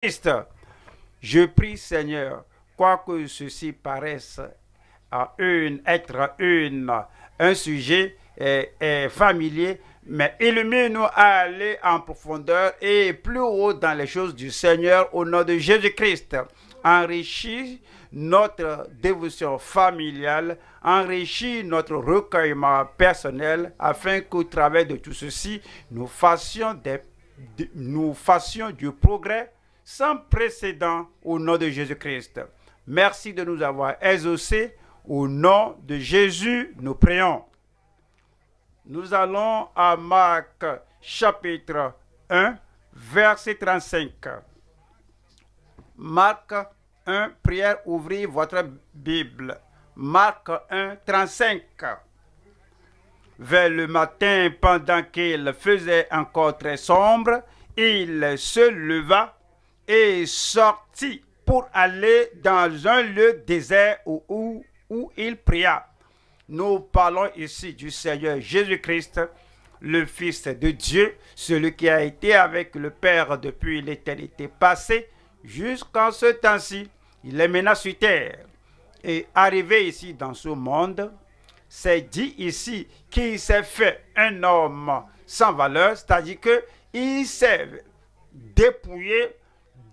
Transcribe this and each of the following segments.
Christ. Je prie, Seigneur, quoique ceci paraisse un sujet familier, mais illumine-nous à aller en profondeur et plus haut dans les choses du Seigneur au nom de Jésus-Christ. Enrichis notre dévotion familiale, enrichis notre recueillement personnel, afin qu'au travers de tout ceci, nous fassions du progrès sans précédent au nom de Jésus-Christ. Merci de nous avoir exaucés. Au nom de Jésus, nous prions. Nous allons à Marc chapitre 1, verset 35. Marc 1, prière, ouvrez votre Bible. Marc 1, 35. Vers le matin, pendant qu'il faisait encore très sombre, il se leva et sortit pour aller dans un lieu désert où il pria. Nous parlons ici du Seigneur Jésus-Christ, le Fils de Dieu, celui qui a été avec le Père depuis l'éternité passée jusqu'en ce temps-ci. Il est maintenant sur terre. Et arrivé ici dans ce monde, c'est dit ici qu'il s'est fait un homme sans valeur, c'est-à-dire qu'il s'est dépouillé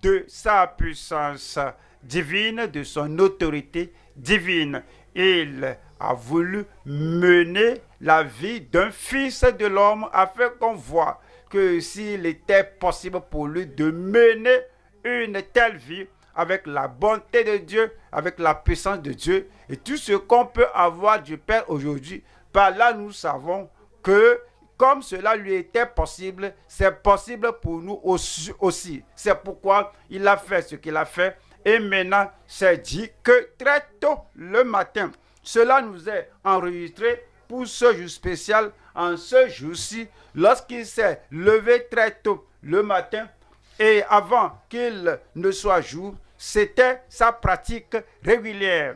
de sa puissance divine, de son autorité divine. Il a voulu mener la vie d'un fils de l'homme afin qu'on voit que s'il était possible pour lui de mener une telle vie avec la bonté de Dieu, avec la puissance de Dieu et tout ce qu'on peut avoir du Père aujourd'hui, par là nous savons que comme cela lui était possible, c'est possible pour nous aussi. C'est pourquoi il a fait ce qu'il a fait. Et maintenant, c'est dit que très tôt le matin, cela nous est enregistré pour ce jour spécial, en ce jour-ci, lorsqu'il s'est levé très tôt le matin, et avant qu'il ne soit jour, c'était sa pratique régulière.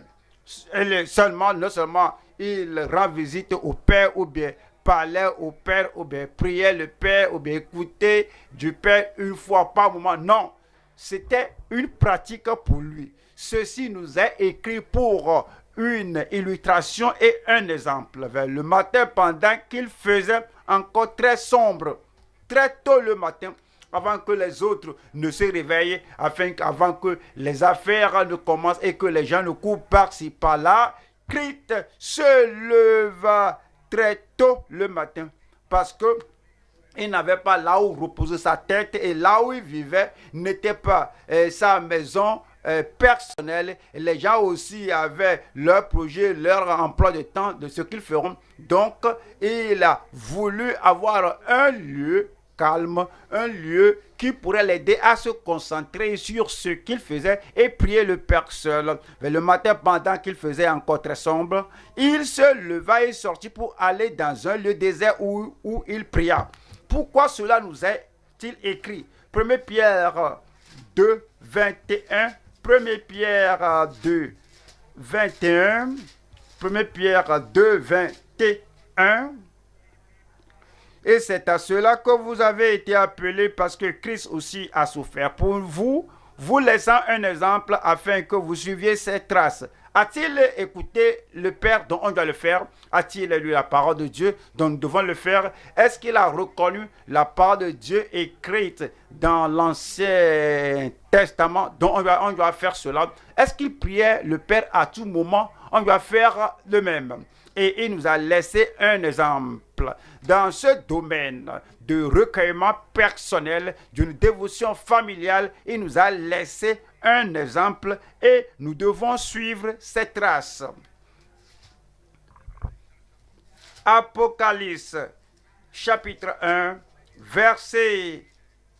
Non seulement il rend visite au Père ou bien parlait au Père ou bien priait le Père ou bien écoutait du Père une fois par moment. Non, c'était une pratique pour lui. Ceci nous est écrit pour une illustration et un exemple. Vers le matin, pendant qu'il faisait encore très sombre, très tôt le matin, avant que les autres ne se réveillent, avant que les affaires ne commencent et que les gens ne courent par-ci par-là, Christ se leva très tôt le matin parce que il n'avait pas là où reposer sa tête et là où il vivait n'était pas sa maison personnelle. Et les gens aussi avaient leur projet, leur emploi de temps de ce qu'ils feront. Donc, il a voulu avoir un lieu calme, un lieu qui pourrait l'aider à se concentrer sur ce qu'il faisait et prier le Père seul. Mais le matin, pendant qu'il faisait encore très sombre, il se leva et sortit pour aller dans un lieu désert où il pria. Pourquoi cela nous est-il écrit? 1 Pierre 2, 21. 1 Pierre 2, 21. 1 Pierre 2, 21. Et c'est à cela que vous avez été appelés parce que Christ aussi a souffert pour vous, vous laissant un exemple afin que vous suiviez ses traces. A-t-il écouté le Père dont on doit le faire? A-t-il lu la parole de Dieu dont nous devons le faire? Est-ce qu'il a reconnu la parole de Dieu écrite dans l'Ancien Testament dont on doit faire cela? Est-ce qu'il priait le Père à tout moment? On doit faire le même. Et il nous a laissé un exemple dans ce domaine de recueillement personnel, d'une dévotion familiale. Il nous a laissé un exemple et nous devons suivre ses traces. Apocalypse chapitre 1 verset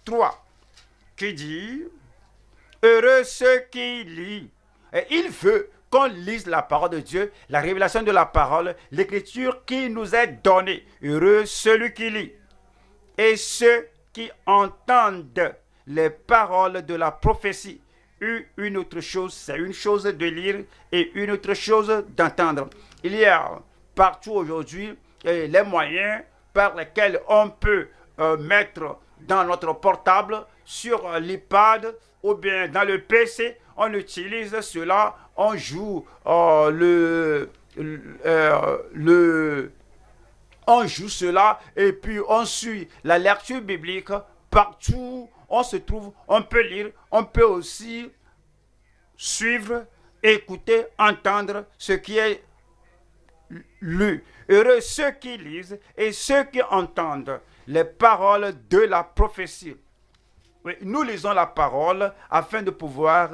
3 qui dit: heureux ceux qui lisent. Et il veut qu'on lise la parole de Dieu, la révélation de la parole, l'écriture qui nous est donnée. Heureux celui qui lit et ceux qui entendent les paroles de la prophétie. Une autre chose, c'est une chose de lire et une autre chose d'entendre. Il y a partout aujourd'hui les moyens par lesquels on peut mettre dans notre portable, sur l'iPad, ou bien dans le PC, on utilise cela, on joue on joue cela et puis on suit la lecture biblique partout. On se trouve, on peut lire, on peut aussi suivre, écouter, entendre ce qui est lu. Heureux ceux qui lisent et ceux qui entendent les paroles de la prophétie. Oui, nous lisons la parole afin de pouvoir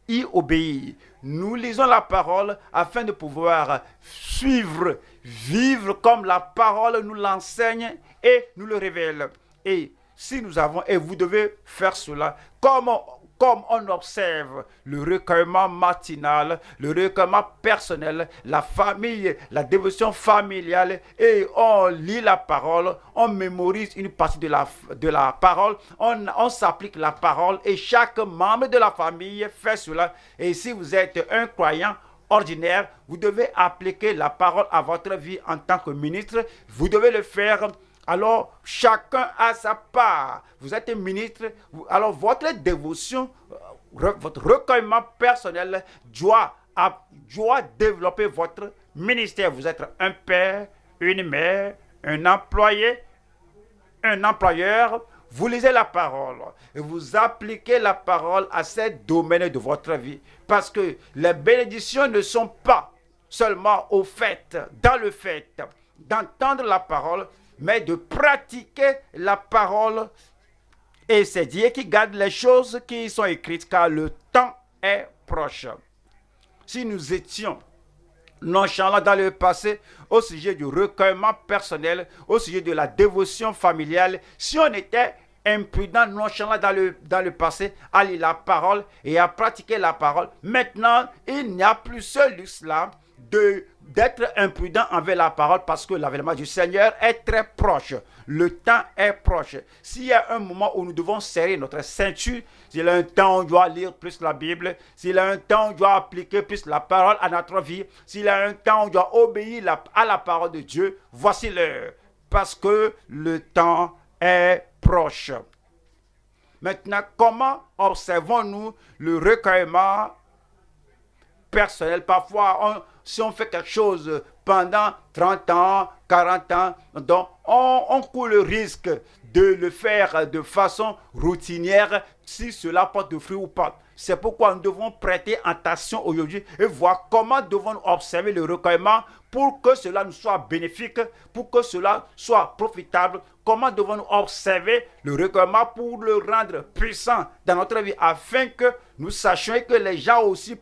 y obéir. Nous lisons la parole afin de pouvoir suivre, vivre comme la parole nous l'enseigne et nous le révèle. Et si nous avons, et vous devez faire cela, comme on observe le recueillement matinal, le recueillement personnel, la famille, la dévotion familiale, et on lit la parole, on mémorise une partie de la parole, on s'applique la parole, et chaque membre de la famille fait cela. Et si vous êtes un croyant ordinaire, vous devez appliquer la parole à votre vie en tant que ministre, vous devez le faire. Alors, chacun a sa part. Vous êtes un ministre, alors votre dévotion, votre recueillement personnel doit développer votre ministère. Vous êtes un père, une mère, un employé, un employeur. Vous lisez la parole et vous appliquez la parole à ces domaines de votre vie. Parce que les bénédictions ne sont pas seulement au fait, dans le fait d'entendre la parole, mais de pratiquer la parole. Et c'est Dieu qui garde les choses qui sont écrites, car le temps est proche. Si nous étions nonchalants dans le passé au sujet du recueillement personnel, au sujet de la dévotion familiale, si on était imprudent, nonchalant dans le passé, à lire la parole et à pratiquer la parole, maintenant, il n'y a plus ce luxe-là d'être imprudent envers la parole, parce que l'avènement du Seigneur est très proche. Le temps est proche. S'il y a un moment où nous devons serrer notre ceinture, s'il y a un temps où on doit lire plus la Bible, s'il y a un temps où on doit appliquer plus la parole à notre vie, s'il y a un temps où on doit obéir à la parole de Dieu, voici l'heure. Parce que le temps est proche. Maintenant, comment observons-nous le recueillement personnel? Parfois, si on fait quelque chose pendant 30 ans, 40 ans, donc on court le risque de le faire de façon routinière, si cela porte de fruits ou pas. C'est pourquoi nous devons prêter attention aujourd'hui et voir comment devons-nous observer le recueillement pour que cela nous soit bénéfique, pour que cela soit profitable. Comment devons-nous observer le recueillement pour le rendre puissant dans notre vie, afin que nous sachions que les gens aussi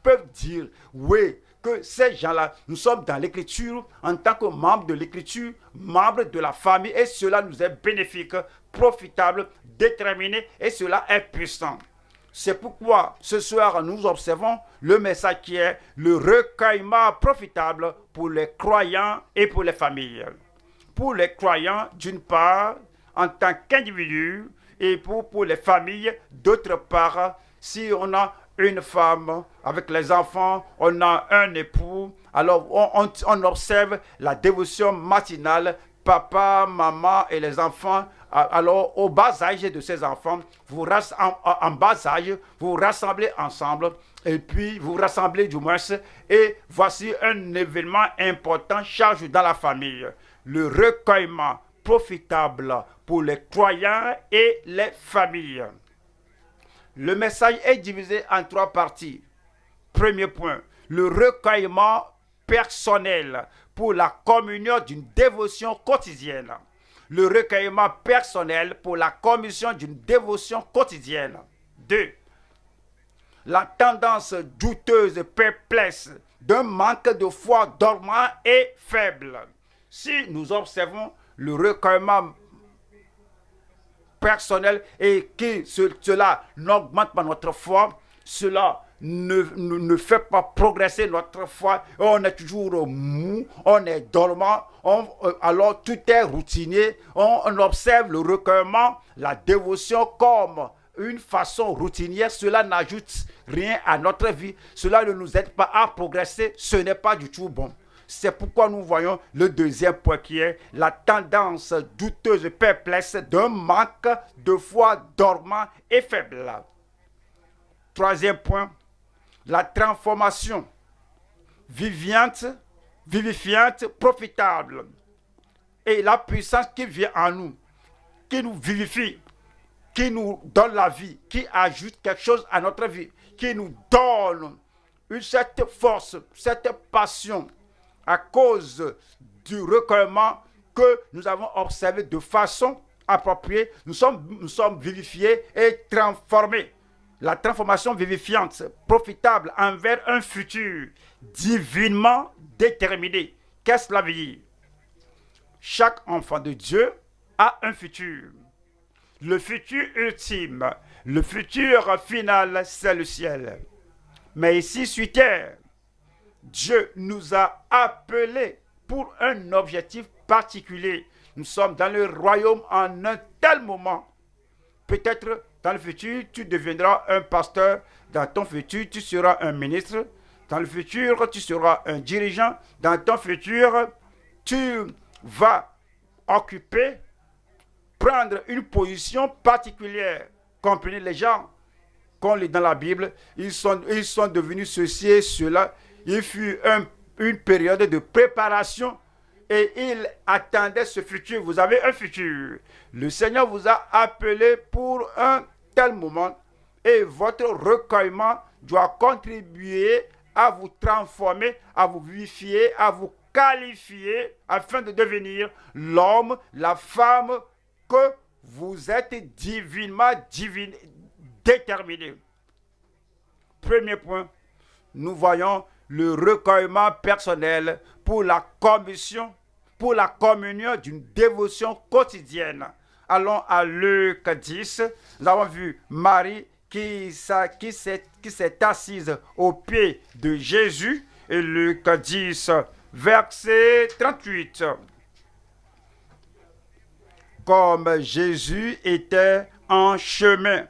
peuvent dire, oui, que ces gens-là, nous sommes dans l'écriture en tant que membres de l'écriture, membres de la famille, et cela nous est bénéfique, profitable, déterminé, et cela est puissant. C'est pourquoi ce soir nous observons le message qui est le recueillement profitable pour les croyants et pour les familles. Pour les croyants, d'une part, en tant qu'individu, et pour les familles, d'autre part, si on a une femme avec les enfants, on a un époux, alors on observe la dévotion matinale, papa, maman et les enfants. Alors au bas âge de ces enfants, en bas âge, vous vous rassemblez ensemble, et puis vous vous rassemblez du moins, et voici un événement important chargé dans la famille, le recueillement profitable pour les croyants et les familles. Le message est divisé en 3 parties. Premier point, le recueillement personnel pour la communion d'une dévotion quotidienne. Le recueillement personnel pour la communion d'une dévotion quotidienne. 2. La tendance douteuse et perplexe d'un manque de foi dormant et faible. Si nous observons le recueillement personnel et que cela n'augmente pas notre foi, cela ne fait pas progresser notre foi, on est toujours mou, on est dormant, alors tout est routinier, on observe le recueillement, la dévotion comme une façon routinière, cela n'ajoute rien à notre vie, cela ne nous aide pas à progresser, ce n'est pas du tout bon. C'est pourquoi nous voyons le deuxième point qui est la tendance douteuse et perplexe d'un manque de foi dormant et faible. Troisième point, la transformation vivifiante, profitable et la puissance qui vient en nous, qui nous vivifie, qui nous donne la vie, qui ajoute quelque chose à notre vie, qui nous donne cette force, cette passion à cause du recueillement que nous avons observé de façon appropriée. Nous sommes vivifiés et transformés. La transformation vivifiante, profitable envers un futur divinement déterminé. Qu'est-ce que cela veut dire? Chaque enfant de Dieu a un futur. Le futur ultime, le futur final, c'est le ciel. Mais ici sur terre, Dieu nous a appelés pour un objectif particulier. Nous sommes dans le royaume en un tel moment. Peut-être dans le futur, tu deviendras un pasteur. Dans ton futur, tu seras un ministre. Dans le futur, tu seras un dirigeant. Dans ton futur, tu vas prendre une position particulière. Comprenez les gens qu'on lit dans la Bible, ils sont devenus ceci et cela. Il fut une période de préparation et ils attendaient ce futur. Vous avez un futur. Le Seigneur vous a appelé pour un tel moment et votre recueillement doit contribuer à vous transformer, à vous vivifier, à vous qualifier afin de devenir l'homme, la femme que vous êtes divinement déterminé. Premier point, nous voyons le recueillement personnel pour la communion d'une dévotion quotidienne. Allons à Luc 10. Nous avons vu Marie qui s'est assise au pied de Jésus. Et Luc 10, verset 38. Comme Jésus était en chemin,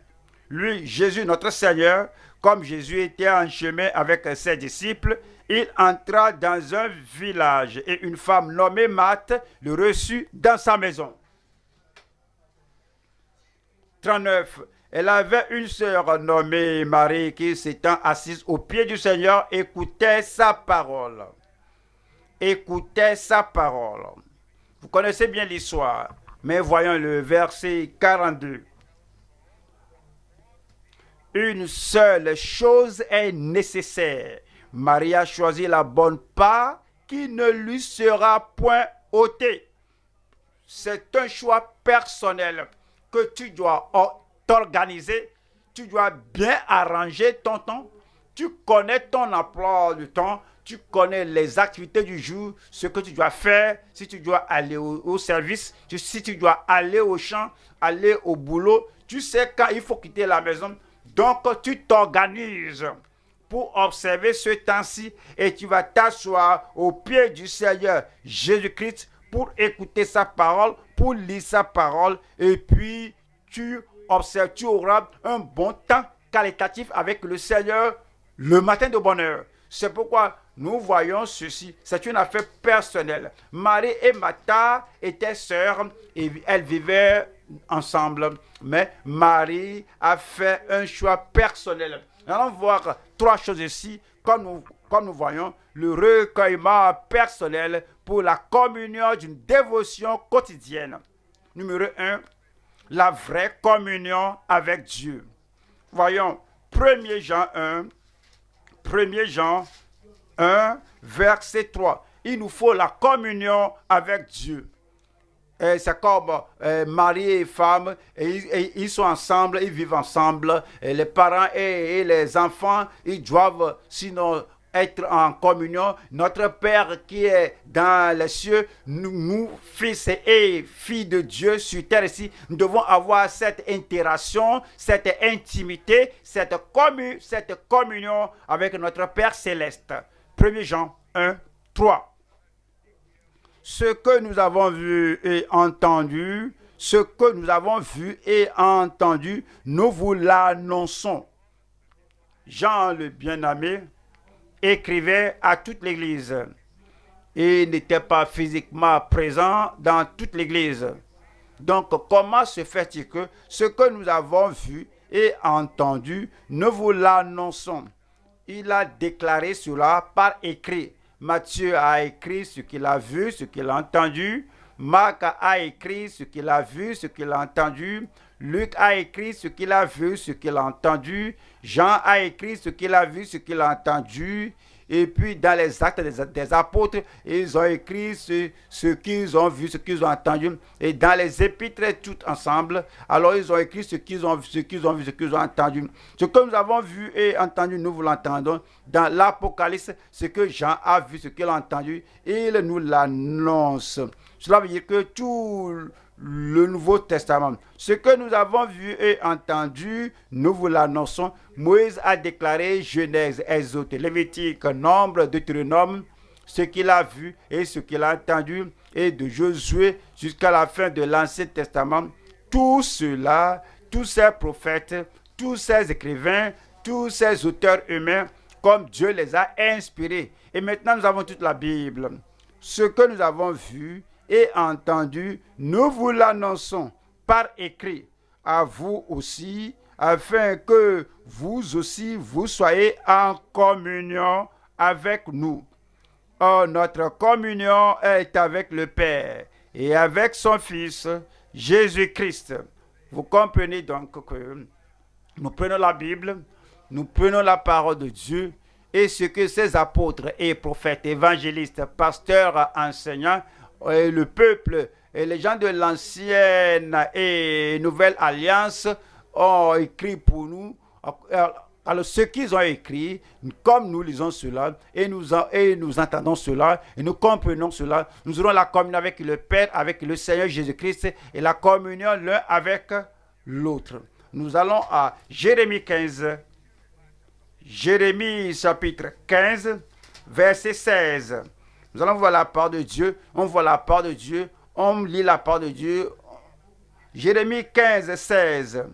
lui, Jésus, notre Seigneur, comme Jésus était en chemin avec ses disciples, il entra dans un village et une femme nommée Marthe le reçut dans sa maison. 39. Elle avait une sœur nommée Marie qui, s'étant assise au pied du Seigneur, écoutait sa parole. Écoutait sa parole. Vous connaissez bien l'histoire, mais voyons le verset 42. Une seule chose est nécessaire. Marie a choisi la bonne part qui ne lui sera point ôtée. C'est un choix personnel que tu dois t'organiser. Tu dois bien arranger ton temps. Tu connais ton emploi du temps. Tu connais les activités du jour, ce que tu dois faire, si tu dois aller au service, si tu dois aller au champ, aller au boulot. Tu sais quand il faut quitter la maison. Donc, tu t'organises pour observer ce temps-ci et tu vas t'asseoir au pied du Seigneur Jésus-Christ pour écouter sa parole, pour lire sa parole et puis tu observes, tu auras un bon temps qualitatif avec le Seigneur le matin de bonne heure. C'est pourquoi nous voyons ceci. C'est une affaire personnelle. Marie et Martha étaient sœurs et elles vivaient ensemble. Mais Marie a fait un choix personnel. Nous allons voir trois choses ici, comme nous voyons, le recueillement personnel pour la communion d'une dévotion quotidienne. Numéro 1, la vraie communion avec Dieu. Voyons, 1 Jean 1, verset 3. Il nous faut la communion avec Dieu. C'est comme mari et femme, et ils sont ensemble, ils vivent ensemble. Et les parents et les enfants, ils doivent sinon être en communion. Notre Père qui est dans les cieux, nous, fils et filles de Dieu sur terre ici, nous devons avoir cette interaction, cette intimité, cette communion avec notre Père céleste. 1 Jean 1, 3. Ce que nous avons vu et entendu, nous vous l'annonçons. Jean le bien-aimé écrivait à toute l'Église. et n'était pas physiquement présent dans toute l'Église. Donc, comment se fait-il que ce que nous avons vu et entendu, nous vous l'annonçons? Il a déclaré cela par écrit. Matthieu a écrit ce qu'il a vu, ce qu'il a entendu. Marc a écrit ce qu'il a vu, ce qu'il a entendu. Luc a écrit ce qu'il a vu, ce qu'il a entendu. Jean a écrit ce qu'il a vu, ce qu'il a entendu. Et puis dans les actes des apôtres, ils ont écrit ce qu'ils ont vu, ce qu'ils ont entendu. Et dans les épîtres, tout ensemble, alors ils ont écrit ce qu'ils ont vu, ce qu'ils ont vu, ce qu'ils ont entendu. Ce que nous avons vu et entendu, nous vous l'entendons. Dans l'Apocalypse, ce que Jean a vu, ce qu'il a entendu, il nous l'annonce. Cela veut dire que tout le Nouveau Testament, ce que nous avons vu et entendu, nous vous l'annonçons. Moïse a déclaré Genèse, Exode, Lévitique, Nombre, Deutéronome, ce qu'il a vu et ce qu'il a entendu, et de Josué jusqu'à la fin de l'Ancien Testament. Tout cela, tous ces prophètes, tous ces écrivains, tous ces auteurs humains, comme Dieu les a inspirés. Et maintenant, nous avons toute la Bible. Ce que nous avons vu et entendu, nous vous l'annonçons par écrit à vous aussi, afin que vous aussi, vous soyez en communion avec nous. Or, notre communion est avec le Père et avec son Fils, Jésus-Christ. Vous comprenez donc que nous prenons la Bible, nous prenons la parole de Dieu, et ce que ces apôtres et prophètes, évangélistes, pasteurs, enseignants, et le peuple et les gens de l'ancienne et nouvelle alliance ont écrit pour nous. Alors ce qu'ils ont écrit, comme nous lisons cela et nous entendons cela et nous comprenons cela, nous aurons la communion avec le Père, avec le Seigneur Jésus-Christ et la communion l'un avec l'autre. Nous allons à Jérémie 15. Jérémie chapitre 15, verset 16. Nous allons voir la part de Dieu. On voit la part de Dieu. On lit la part de Dieu. Jérémie 15, 16.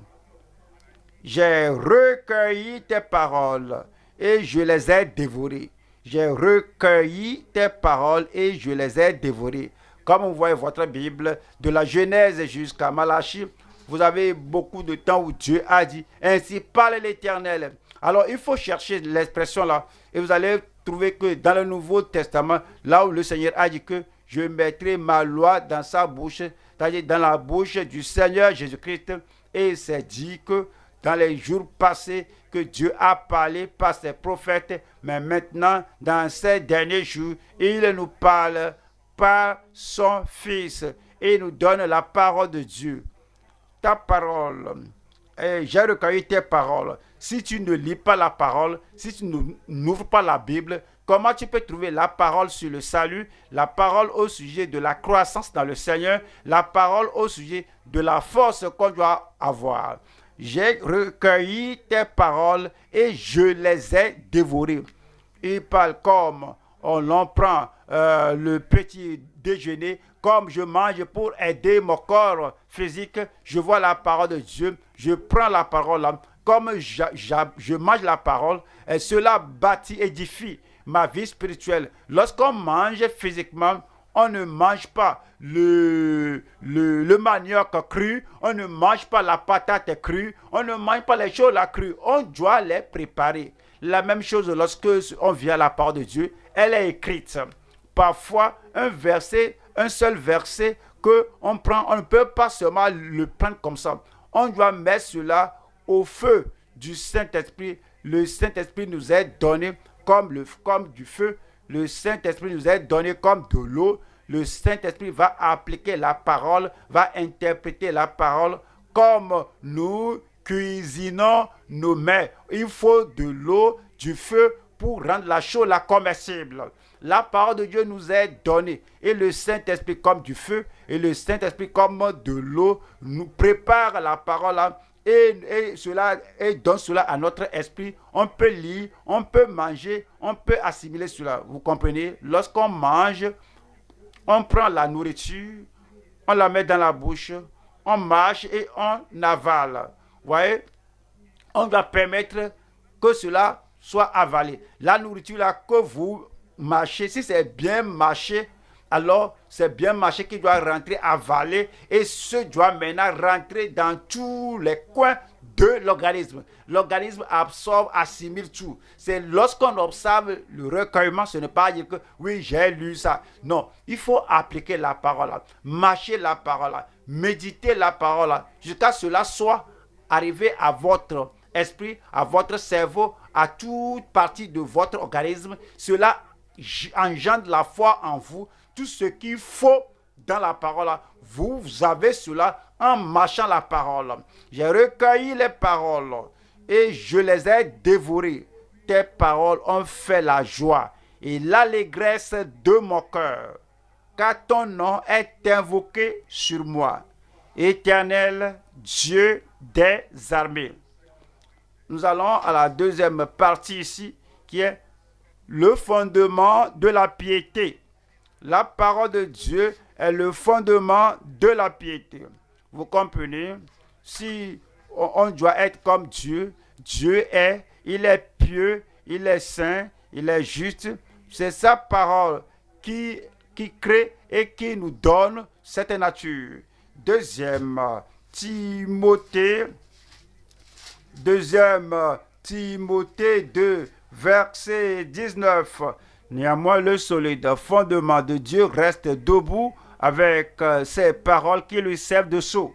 J'ai recueilli tes paroles et je les ai dévorées. J'ai recueilli tes paroles et je les ai dévorées. Comme vous voyez votre Bible, de la Genèse jusqu'à Malachie, vous avez beaucoup de temps où Dieu a dit, ainsi parle l'Éternel. Alors il faut chercher l'expression là et vous allez trouver que dans le Nouveau Testament, là où le Seigneur a dit que je mettrai ma loi dans sa bouche, c'est-à-dire dans la bouche du Seigneur Jésus-Christ, et c'est dit que dans les jours passés, que Dieu a parlé par ses prophètes, mais maintenant, dans ces derniers jours, il nous parle par son Fils et nous donne la parole de Dieu. Ta parole, j'ai recueilli tes paroles. Si tu ne lis pas la parole, si tu n'ouvres pas la Bible, comment tu peux trouver la parole sur le salut, la parole au sujet de la croissance dans le Seigneur, la parole au sujet de la force qu'on doit avoir? J'ai recueilli tes paroles et je les ai dévorées. Il parle comme on prend le petit déjeuner, comme je mange pour aider mon corps physique. Je vois la parole de Dieu, je prends la parole, comme je mange la parole, et cela bâtit, édifie ma vie spirituelle. Lorsqu'on mange physiquement, on ne mange pas le manioc cru, on ne mange pas la patate crue, on ne mange pas les choses là crues, on doit les préparer. La même chose lorsque on vient à la parole de Dieu, elle est écrite. Parfois, un seul verset que on prend, on ne peut pas seulement le prendre comme ça. On doit mettre cela au feu du Saint-Esprit. Le Saint-Esprit nous est donné comme du feu. Le Saint-Esprit nous est donné comme de l'eau. Le Saint-Esprit va appliquer la parole, va interpréter la parole comme nous cuisinons nos mets. Il faut de l'eau, du feu pour rendre la chose comestible. La parole de Dieu nous est donnée et le Saint-Esprit comme du feu et le Saint-Esprit comme de l'eau nous prépare la parole et donne cela à notre esprit. On peut lire, on peut manger, on peut assimiler cela. Vous comprenez? Lorsqu'on mange, on prend la nourriture, on la met dans la bouche, on marche et on avale. Vous voyez? On doit permettre que cela soit avalé. La nourriture là, que vous marché, si c'est bien marché, alors c'est bien marché qui doit rentrer, avaler, et ce doit maintenant rentrer dans tous les coins de l'organisme. L'organisme absorbe, assimile tout. C'est lorsqu'on observe le recueillement, ce n'est pas dire que oui, j'ai lu ça. Non, il faut appliquer la parole, marcher la parole, méditer la parole, jusqu'à ce que cela soit arrivé à votre esprit, à votre cerveau, à toute partie de votre organisme. Cela engendre la foi en vous, tout ce qu'il faut dans la parole. Vous avez cela en marchant la parole. J'ai recueilli les paroles et je les ai dévorées. Tes paroles ont fait la joie et l'allégresse de mon cœur, car ton nom est invoqué sur moi. Éternel Dieu des armées. Nous allons à la deuxième partie ici, qui est le fondement de la piété. La parole de Dieu est le fondement de la piété. Vous comprenez? Si on doit être comme Dieu, Dieu est, il est pieux, il est saint, il est juste. C'est sa parole qui crée et qui nous donne cette nature. Deuxième Timothée 2, verset 19. Néanmoins, le solide fondement de Dieu reste debout avec ses paroles qui lui servent de sceau.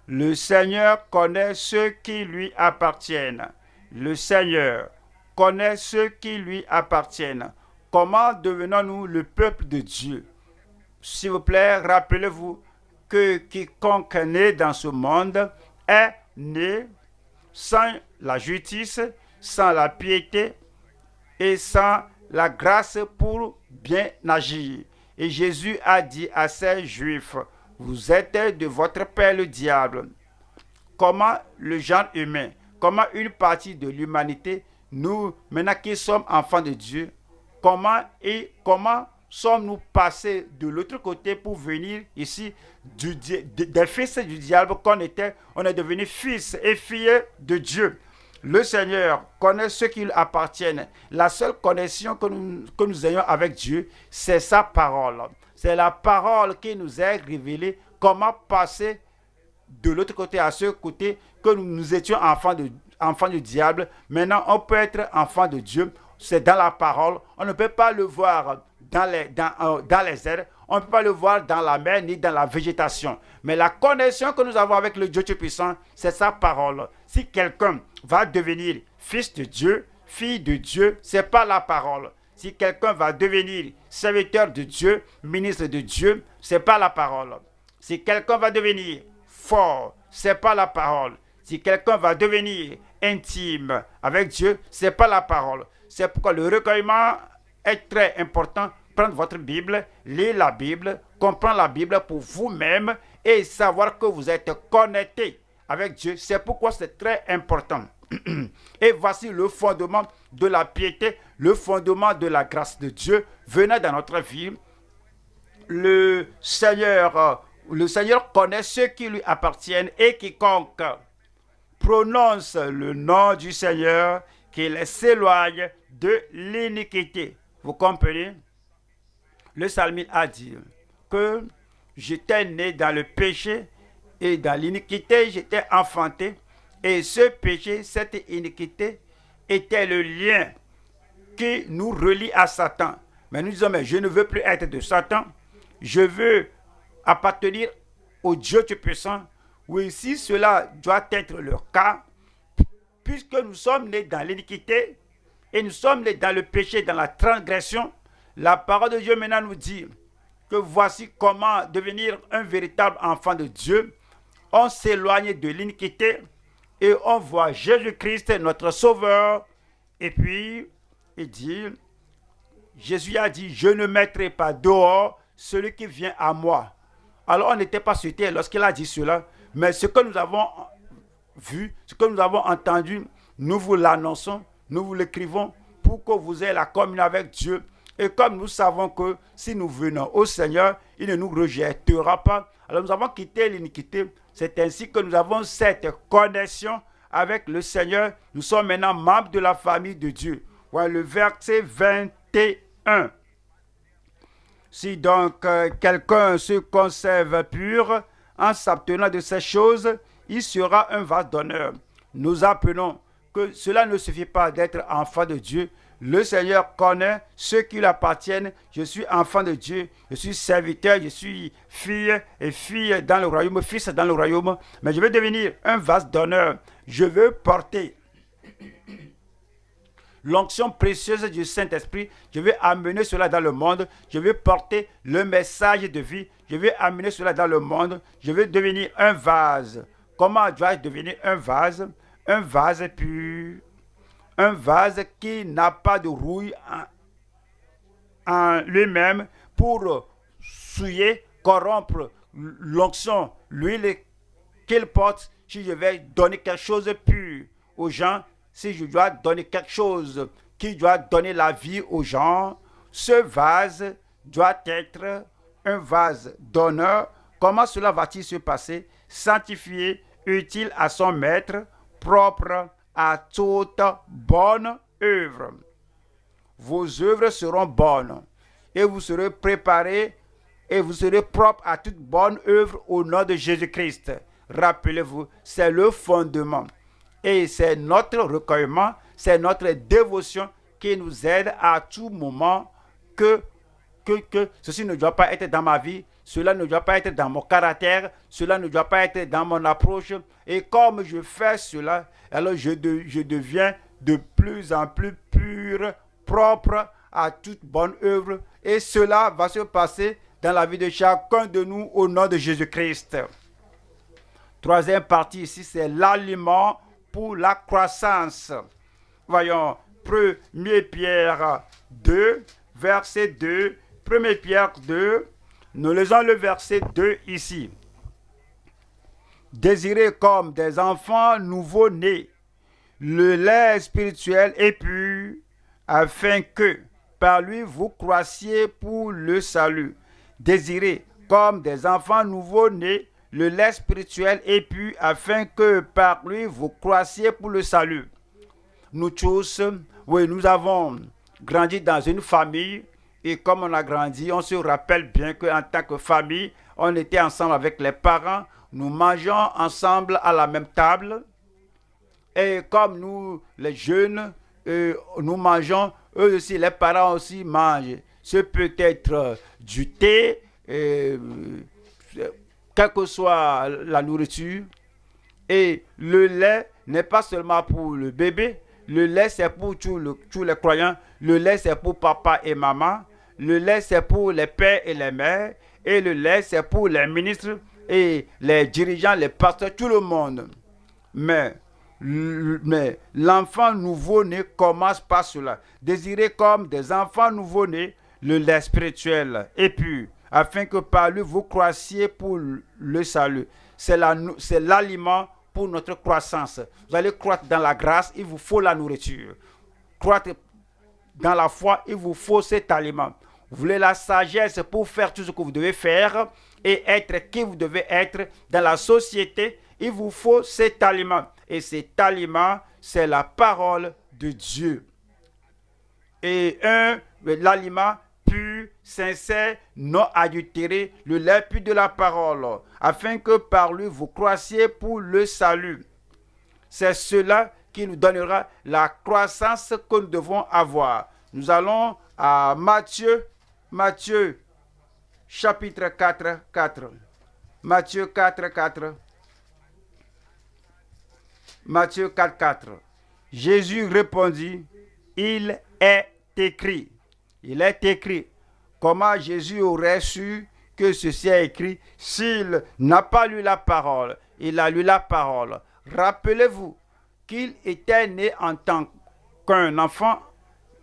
Le Seigneur connaît ceux qui lui appartiennent. Le Seigneur connaît ceux qui lui appartiennent. Comment devenons-nous le peuple de Dieu? S'il vous plaît, rappelez-vous que quiconque est né dans ce monde est né sans la justice, sans la piété et sans la grâce pour bien agir. Et Jésus a dit à ces Juifs, vous êtes de votre père le diable. Comment le genre humain, comment une partie de l'humanité, nous, maintenant qui sommes enfants de Dieu, comment sommes-nous passés de l'autre côté pour venir ici des fils du diable qu'on était, on est devenus fils et filles de Dieu. Le Seigneur connaît ceux qui lui appartiennent. La seule connexion que nous ayons avec Dieu, c'est sa parole. C'est la parole qui nous est révélée. Comment passer de l'autre côté à ce côté que nous étions enfants du diable. Maintenant, on peut être enfant de Dieu. C'est dans la parole. On ne peut pas le voir dans les airs. On ne peut pas le voir dans la mer ni dans la végétation. Mais la connexion que nous avons avec le Dieu Tout-Puissant, c'est sa parole. Si quelqu'un va devenir fils de Dieu, fille de Dieu, c'est pas la parole. Si quelqu'un va devenir serviteur de Dieu, ministre de Dieu, c'est pas la parole. Si quelqu'un va devenir fort, c'est pas la parole. Si quelqu'un va devenir intime avec Dieu, c'est pas la parole. C'est pourquoi le recueillement est très important. Prendre votre Bible, lire la Bible, comprendre la Bible pour vous-même et savoir que vous êtes connecté avec Dieu. C'est pourquoi c'est très important. Et voici le fondement de la piété, le fondement de la grâce de Dieu venant dans notre vie. Le Seigneur connaît ceux qui lui appartiennent et quiconque prononce le nom du Seigneur, qu'il s'éloigne de l'iniquité. Vous comprenez? Le psalmiste a dit que j'étais né dans le péché et dans l'iniquité, j'étais enfanté. Et ce péché, cette iniquité, était le lien qui nous relie à Satan. Mais nous disons, mais je ne veux plus être de Satan. Je veux appartenir au Dieu Tout-Puissant. Oui, si cela doit être le cas, puisque nous sommes nés dans l'iniquité et nous sommes nés dans le péché, dans la transgression, la parole de Dieu maintenant nous dit que voici comment devenir un véritable enfant de Dieu. On s'éloigne de l'iniquité et on voit Jésus-Christ, notre Sauveur. Et puis, il dit, Jésus a dit, je ne mettrai pas dehors celui qui vient à moi. Alors, on n'était pas surpris lorsqu'il a dit cela, mais ce que nous avons vu, ce que nous avons entendu, nous vous l'annonçons, nous vous l'écrivons pour que vous ayez la communion avec Dieu. Et comme nous savons que si nous venons au Seigneur, il ne nous rejettera pas. Alors nous avons quitté l'iniquité. C'est ainsi que nous avons cette connexion avec le Seigneur. Nous sommes maintenant membres de la famille de Dieu. Voilà le verset 21. 1. Si donc quelqu'un se conserve pur en s'abstenant de ces choses, il sera un vase d'honneur. Nous apprenons que cela ne suffit pas d'être enfant de Dieu. Le Seigneur connaît ceux qui lui appartiennent. Je suis enfant de Dieu, je suis serviteur, je suis fille et fille dans le royaume, fils dans le royaume. Mais je veux devenir un vase d'honneur. Je veux porter l'onction précieuse du Saint-Esprit. Je vais amener cela dans le monde. Je vais porter le message de vie. Je vais amener cela dans le monde. Je vais devenir un vase. Comment dois-je devenir un vase? Un vase pur. Un vase qui n'a pas de rouille en lui-même pour souiller, corrompre l'onction, l'huile qu'il porte. Si je vais donner quelque chose de pur aux gens, si je dois donner quelque chose qui doit donner la vie aux gens, ce vase doit être un vase d'honneur. Comment cela va-t-il se passer? Sanctifié, utile à son maître, propre à toute bonne œuvre. Vos œuvres seront bonnes et vous serez préparés et vous serez propres à toute bonne œuvre au nom de Jésus-Christ. Rappelez-vous, c'est le fondement. Et c'est notre recueillement, c'est notre dévotion qui nous aide à tout moment que ceci ne doit pas être dans ma vie, cela ne doit pas être dans mon caractère, cela ne doit pas être dans mon approche. Et comme je fais cela, alors je deviens de plus en plus pur, propre à toute bonne œuvre. Et cela va se passer dans la vie de chacun de nous au nom de Jésus-Christ. Troisième partie ici, c'est l'aliment pour la croissance. Voyons, 1 Pierre 2, verset 2. 1 Pierre 2, nous lisons le verset 2 ici. Désirez comme des enfants nouveau-nés le lait spirituel et pur, afin que par lui vous croissiez pour le salut. Désirez comme des enfants nouveau-nés le lait spirituel et pur, afin que par lui vous croissiez pour le salut. Nous tous, oui, nous avons grandi dans une famille. Et comme on a grandi, on se rappelle bien qu'en tant que famille, on était ensemble avec les parents, nous mangeons ensemble à la même table. Et comme nous, les jeunes, nous mangeons, eux aussi, les parents aussi mangent. C'est peut-être du thé, quelle que soit la nourriture. Et le lait n'est pas seulement pour le bébé, le lait c'est pour tous les croyants, le lait c'est pour papa et maman. Le lait, c'est pour les pères et les mères. Et le lait, c'est pour les ministres et les dirigeants, les pasteurs, tout le monde. Mais l'enfant nouveau-né commence par cela. Désirez comme des enfants nouveau-nés le lait spirituel et pur, afin que par lui vous croissiez pour le salut. C'est l'aliment pour notre croissance. Vous allez croître dans la grâce, il vous faut la nourriture. Croître dans la foi, il vous faut cet aliment. Vous voulez la sagesse pour faire tout ce que vous devez faire et être qui vous devez être dans la société, il vous faut cet aliment. Et cet aliment, c'est la parole de Dieu. Et l'aliment pur, sincère, non adultéré, le lait pur de la parole, afin que par lui vous croissiez pour le salut. C'est cela qui nous donnera la croissance que nous devons avoir. Nous allons à Matthieu chapitre 4, 4. Matthieu 4, 4. Matthieu 4, 4. Jésus répondit, il est écrit. Il est écrit. Comment Jésus aurait su que ceci est écrit s'il n'a pas lu la parole? Il a lu la parole. Rappelez-vous qu'il était né en tant qu'un enfant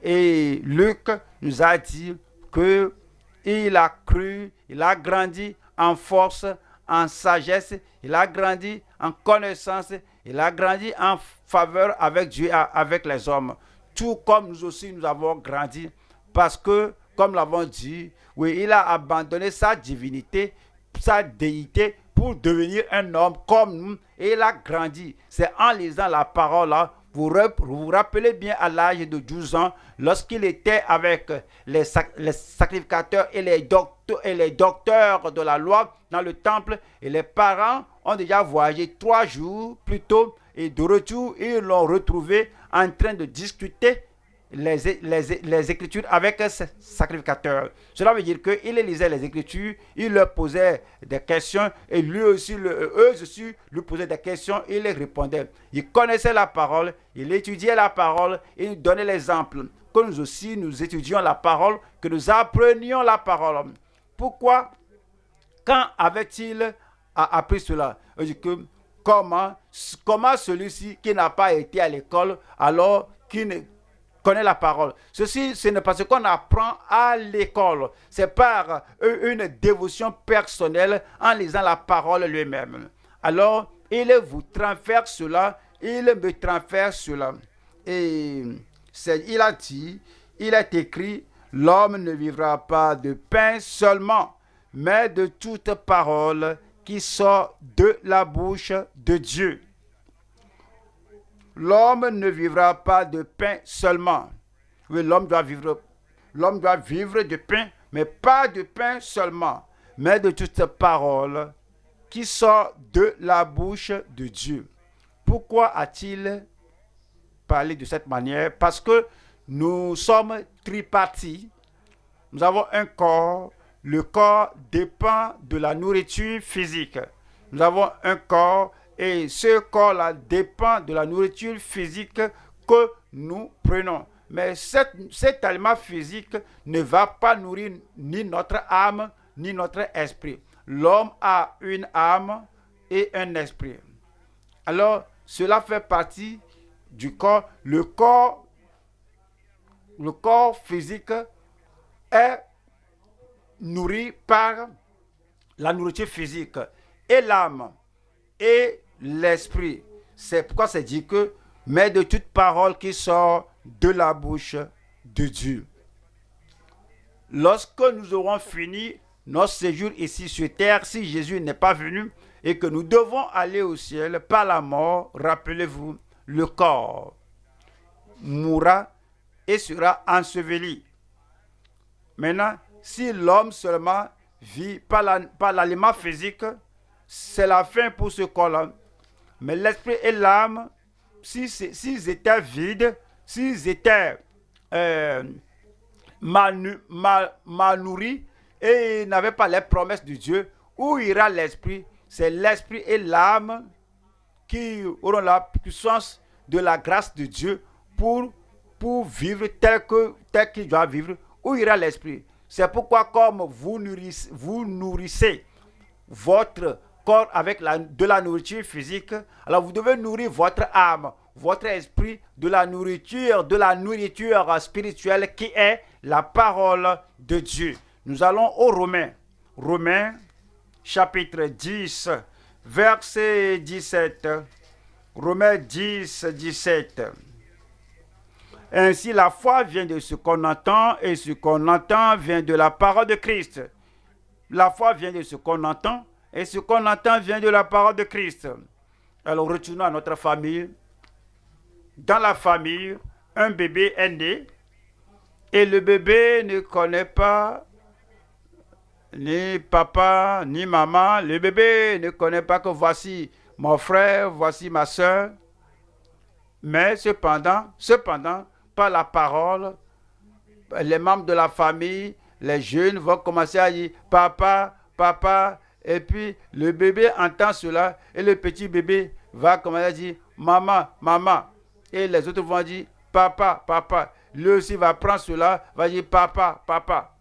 et Luc nous a dit qu'il a cru, il a grandi en force, en sagesse, il a grandi en connaissance, il a grandi en faveur avec Dieu, avec les hommes. Tout comme nous aussi, nous avons grandi parce que, comme l'avons dit, oui, il a abandonné sa divinité, sa déité pour devenir un homme comme nous et il a grandi. C'est en lisant la parole là, vous rappelez bien à l'âge de 12 ans, lorsqu'il était avec les sacrificateurs et les docteurs de la loi dans le temple, et les parents ont déjà voyagé 3 jours plus tôt, et de retour, ils l'ont retrouvé en train de discuter les Écritures avec ces sacrificateurs. Cela veut dire qu'il lisait les Écritures, il leur posait des questions et eux aussi lui posaient des questions, il les répondait. Il connaissait la parole, il étudiait la parole, il donnait l'exemple. Que nous aussi, nous étudions la parole, que nous apprenions la parole. Pourquoi? Quand avait-il appris cela? Comment celui-ci qui n'a pas été à l'école, alors qui ne connaît la parole. Ceci, ce n'est pas ce qu'on apprend à l'école. C'est par une dévotion personnelle en lisant la parole lui-même. Alors, il vous transfère cela, il me transfère cela. Et il a dit, il est écrit, l'homme ne vivra pas de pain seulement, mais de toute parole qui sort de la bouche de Dieu. L'homme ne vivra pas de pain seulement. Oui, l'homme doit vivre de pain, mais pas de pain seulement, mais de toute parole qui sort de la bouche de Dieu. Pourquoi a-t-il parlé de cette manière? Parce que nous sommes tripartis. Nous avons un corps. Le corps dépend de la nourriture physique. Nous avons un corps. Et ce corps-là dépend de la nourriture physique que nous prenons. Mais cet aliment physique ne va pas nourrir ni notre âme, ni notre esprit. L'homme a une âme et un esprit. Alors, cela fait partie du corps. Le corps physique est nourri par la nourriture physique. Et l'âme et l'esprit. C'est pourquoi c'est dit que, mais de toute parole qui sort de la bouche de Dieu. Lorsque nous aurons fini notre séjour ici sur terre, si Jésus n'est pas venu et que nous devons aller au ciel par la mort, rappelez-vous, le corps mourra et sera enseveli. Maintenant, si l'homme seulement vit par l'aliment physique, c'est la fin pour ce corps-là. Mais l'esprit et l'âme, s'ils étaient vides, s'ils étaient mal nourris et n'avaient pas les promesses de Dieu, où ira l'esprit? C'est l'esprit et l'âme qui auront la puissance de la grâce de Dieu pour vivre tel qu'il doit vivre. Où ira l'esprit? C'est pourquoi comme vous nourrissez votre corps avec de la nourriture physique, alors vous devez nourrir votre âme, votre esprit de la nourriture spirituelle qui est la parole de Dieu. Nous allons aux Romains chapitre 10, verset 17. Romains 10, 17. Ainsi la foi vient de ce qu'on entend et ce qu'on entend vient de la parole de Christ. La foi vient de ce qu'on entend et ce qu'on entend vient de la parole de Christ. Alors retournons à notre famille. Dans la famille, un bébé est né et le bébé ne connaît pas ni papa ni maman. Le bébé ne connaît pas que voici mon frère, voici ma soeur. Mais cependant, par la parole, les membres de la famille, les jeunes vont commencer à dire papa, papa, et puis le bébé entend cela et le petit bébé va commencer à dire maman, maman, et les autres vont dire papa, papa. Lui aussi va prendre cela, va dire papa, papa,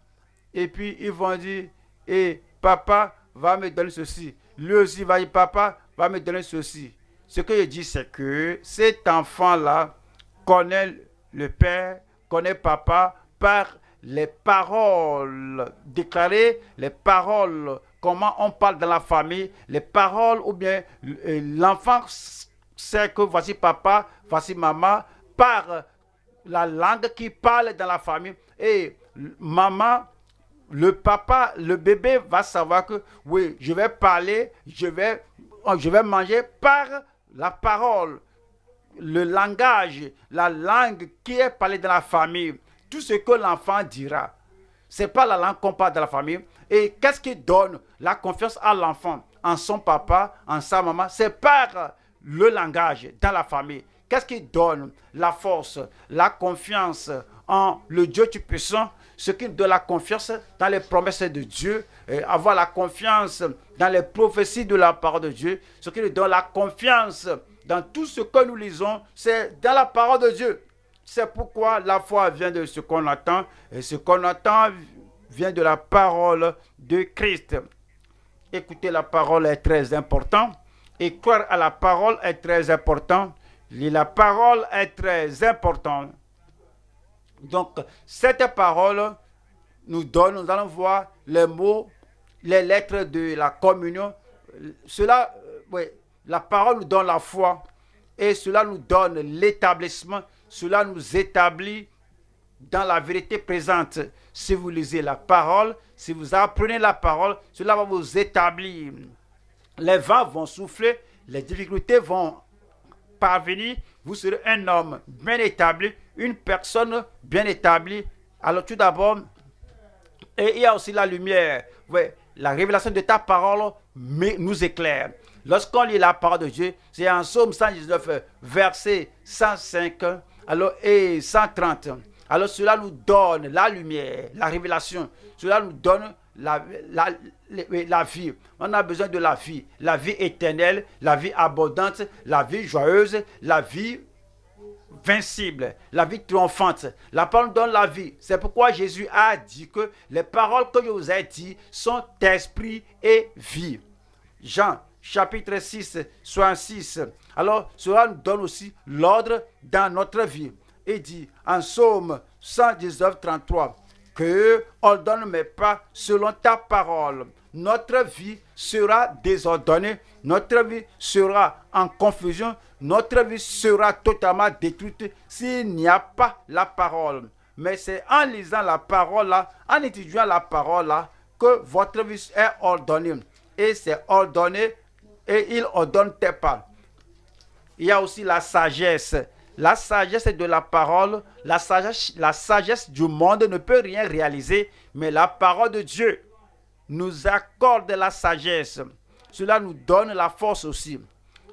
et puis ils vont dire et papa va me donner ceci. Lui aussi va dire papa va me donner ceci. Ce que je dis, c'est que cet enfant-là connaît le père, connaît papa par les paroles déclarées, les paroles, comment on parle dans la famille, les paroles, ou bien l'enfant sait que voici papa, voici maman, par la langue qui parle dans la famille. Et maman, le papa, le bébé va savoir que oui, je vais parler, je vais manger par la parole. le langage, la langue qui est parlée dans la famille, tout ce que l'enfant dira. Ce n'est pas la langue qu'on parle dans la famille. Et qu'est-ce qui donne la confiance à l'enfant, en son papa, en sa maman? C'est par le langage dans la famille. Qu'est-ce qui donne la force, la confiance en le Dieu Tout-Puissant? Ce qui donne la confiance dans les promesses de Dieu, avoir la confiance dans les prophéties de la parole de Dieu. Ce qui nous donne la confiance dans tout ce que nous lisons, c'est dans la parole de Dieu. C'est pourquoi la foi vient de ce qu'on entend, et ce qu'on entend vient de la parole de Christ. Écouter la parole est très important, et croire à la parole est très important. La parole est très importante. Donc, cette parole nous allons voir les mots, les lettres de la communion. Cela, la parole nous donne la foi, et cela nous donne l'établissement. Cela nous établit dans la vérité présente. Si vous lisez la parole, si vous apprenez la parole, cela va vous établir. Les vents vont souffler, les difficultés vont parvenir. Vous serez un homme bien établi, une personne bien établie. Alors tout d'abord, et il y a aussi la lumière. Oui, la révélation de ta parole nous éclaire. Lorsqu'on lit la parole de Dieu, c'est en Psaume 119, verset 105 et 130. Alors cela nous donne la lumière, la révélation. Cela nous donne la vie. On a besoin de la vie éternelle, la vie abondante, la vie joyeuse, la vie invincible, la vie triomphante. La parole donne la vie. C'est pourquoi Jésus a dit que les paroles que je vous ai dites sont esprit et vie. Jean chapitre 6, 66. Alors, cela nous donne aussi l'ordre dans notre vie. Il dit en Psaume 119, 33, que ordonne mes pas selon ta parole. Notre vie sera désordonnée, notre vie sera en confusion, notre vie sera totalement détruite s'il n'y a pas la parole. Mais c'est en lisant la parole là, en étudiant la parole là, que votre vie est ordonnée. Et c'est ordonné, et il ordonne tes pas. Il y a aussi la sagesse. La sagesse de la parole, la sagesse du monde ne peut rien réaliser, mais la parole de Dieu nous accorde la sagesse. Cela nous donne la force aussi.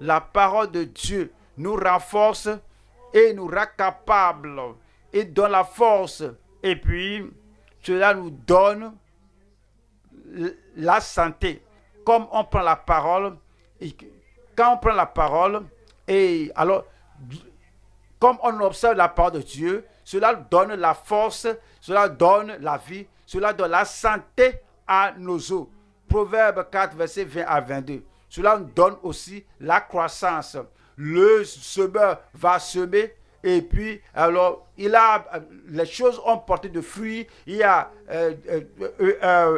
La parole de Dieu nous renforce et nous rend capables et donne la force. Et puis, cela nous donne la santé. Comme on prend la parole, et quand on prend la parole, et alors, comme on observe la parole de Dieu, cela donne la force, cela donne la vie, cela donne la santé à nos os. Proverbe 4, verset 20 à 22. Cela nous donne aussi la croissance. Le semeur va semer, et puis alors les choses ont porté de fruits. Il y a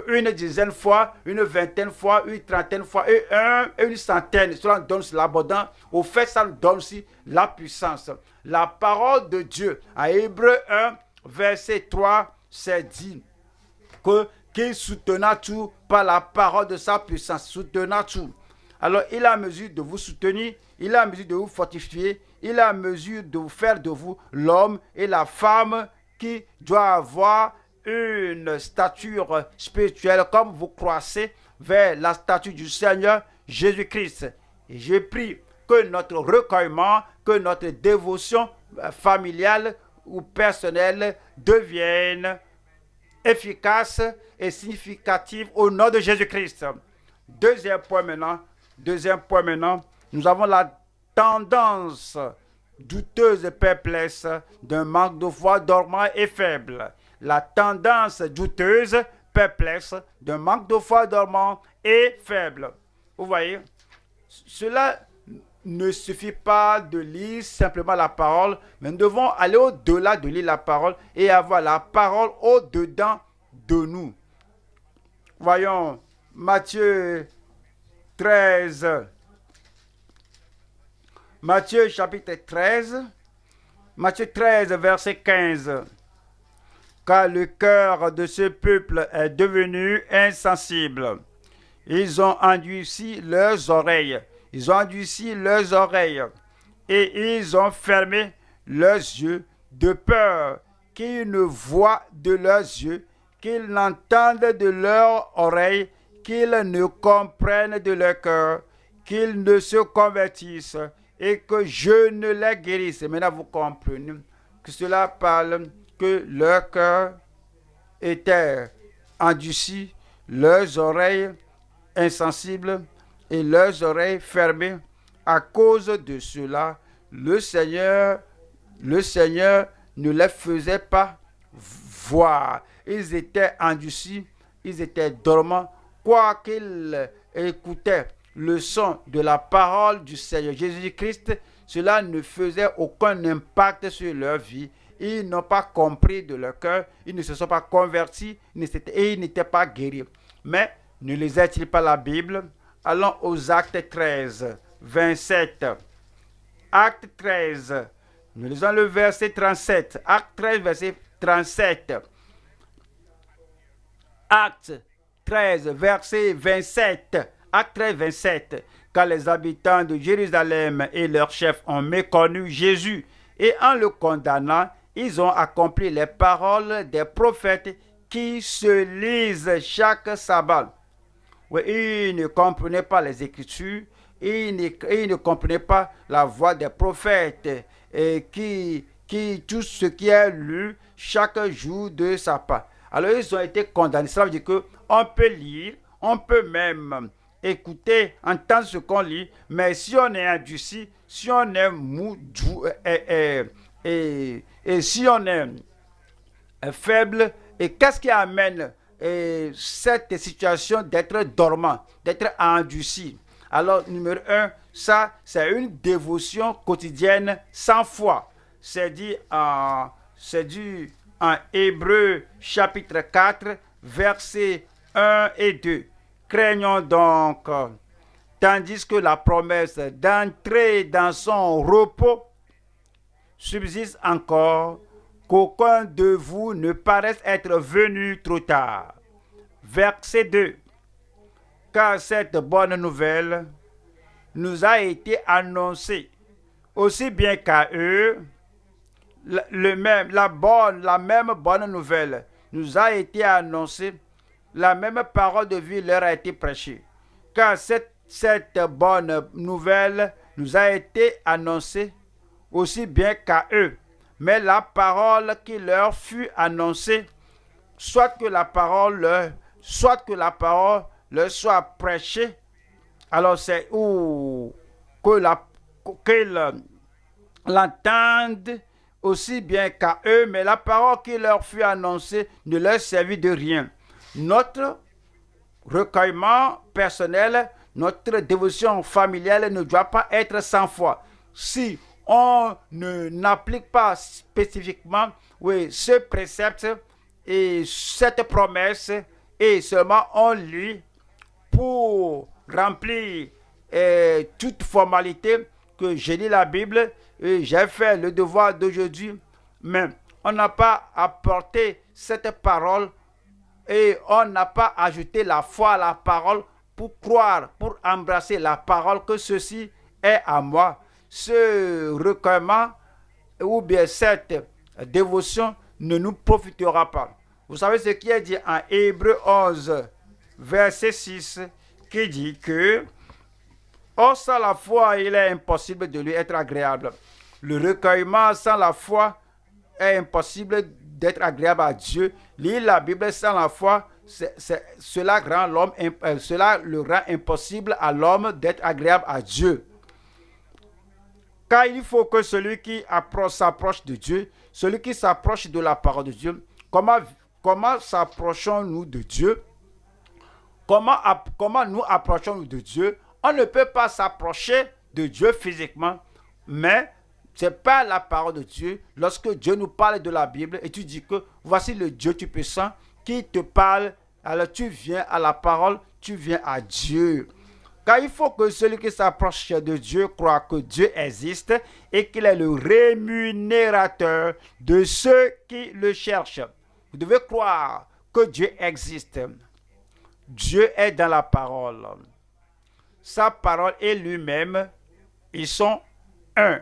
une dizaine de fois, une vingtaine de fois, une trentaine de fois et une centaine. Cela nous donne l'abondance. Au fait, ça nous donne aussi la puissance. La parole de Dieu, à Hébreux 1, verset 3, c'est dit qu'il soutenant tout par la parole de sa puissance, soutenant tout. Alors, il a à mesure de vous soutenir, il a à mesure de vous fortifier, il a à mesure de vous faire de vous l'homme et la femme qui doit avoir une stature spirituelle comme vous croissez vers la stature du Seigneur Jésus-Christ. Et je prie que notre recueillement, que notre dévotion familiale ou personnelle devienne efficace et significative au nom de Jésus-Christ. Deuxième point maintenant, nous avons la tendance douteuse et perplexe d'un manque de foi dormant et faible. La tendance douteuse, perplexe d'un manque de foi dormant et faible. Vous voyez, cela ne suffit pas de lire simplement la parole, mais nous devons aller au-delà de lire la parole et avoir la parole au-dedans de nous. Voyons Matthieu 13. Matthieu chapitre 13. Matthieu 13, verset 15. Car le cœur de ce peuple est devenu insensible. Ils ont endurci leurs oreilles. Ils ont endurci leurs oreilles. et ils ont fermé leurs yeux de peur qu'ils ne voient de leurs yeux, qu'ils n'entendent de leurs oreilles, qu'ils ne comprennent de leur cœur, qu'ils ne se convertissent et que je ne les guérisse. Maintenant, vous comprenez que cela parle que leur cœur était endurci, leurs oreilles insensibles et leurs oreilles fermées. À cause de cela, le Seigneur ne les faisait pas voir. Ils étaient endurcis, ils étaient dormants, quoiqu'ils écoutaient le son de la parole du Seigneur Jésus-Christ, cela ne faisait aucun impact sur leur vie. Ils n'ont pas compris de leur cœur, ils ne se sont pas convertis et ils n'étaient pas guéris. Mais ne lisait-il pas la Bible? Allons aux Actes 13, 27. Acte 13, nous lisons le verset 37. Acte 13, verset 37. Acte 13, verset 27. Acte 13, 27. Quand les habitants de Jérusalem et leurs chefs ont méconnu Jésus et en le condamnant, ils ont accompli les paroles des prophètes qui se lisent chaque sabbat. Oui, ils ne comprenaient pas les Écritures, ils ne comprenaient pas la voix des prophètes et tout ce qui est lu chaque jour de sabbat. Alors ils ont été condamnés. Cela veut dire qu'on peut lire, on peut même écouter, entendre ce qu'on lit, mais si on est endurci, si on est mou, et si on est faible, et qu'est-ce qui amène cette situation d'être dormant, d'être endurci? Alors, numéro 1, ça, c'est une dévotion quotidienne sans foi. C'est dit en Hébreux chapitre 4, versets 1 et 2. Craignons donc, tandis que la promesse d'entrer dans son repos subsiste encore, qu'aucun de vous ne paraisse être venu trop tard. Verset 2. Car cette bonne nouvelle nous a été annoncée, aussi bien qu'à eux, la même bonne nouvelle nous a été annoncée, la même parole de vie leur a été prêchée. Car cette bonne nouvelle nous a été annoncée, aussi bien qu'à eux. Mais la parole qui leur fut annoncée, soit que la parole leur soit prêchée, alors c'est qu'ils l'entendent aussi bien qu'à eux, mais la parole qui leur fut annoncée ne leur servit de rien. Notre recueillement personnel, notre dévotion familiale ne doit pas être sans foi. Si on n'applique pas spécifiquement ce précepte et cette promesse, et seulement on lit pour remplir toute formalité que j'ai lu la Bible et j'ai fait le devoir d'aujourd'hui, mais on n'a pas apporté cette parole et on n'a pas ajouté la foi à la parole pour croire, pour embrasser la parole que ceci est à moi. Ce recueillement ou bien cette dévotion ne nous profitera pas. Vous savez ce qui est dit en Hébreux 11, verset 6, qui dit que or, sans la foi, il est impossible de lui être agréable. Le recueillement sans la foi est impossible d'être agréable à Dieu. Lire la Bible sans la foi, cela le rend impossible à l'homme d'être agréable à Dieu. Car il faut que celui qui s'approche de Dieu, celui qui s'approche de la parole de Dieu, comment s'approchons-nous de Dieu? Comment nous approchons-nous de Dieu? On ne peut pas s'approcher de Dieu physiquement, mais c'est par la parole de Dieu. Lorsque Dieu nous parle de la Bible et tu dis que voici le Dieu Tout-Puissant qui te parle, alors tu viens à la parole, tu viens à Dieu. Car il faut que celui qui s'approche de Dieu croit que Dieu existe et qu'il est le rémunérateur de ceux qui le cherchent. Vous devez croire que Dieu existe. Dieu est dans la parole. Sa parole et lui-même, ils sont un.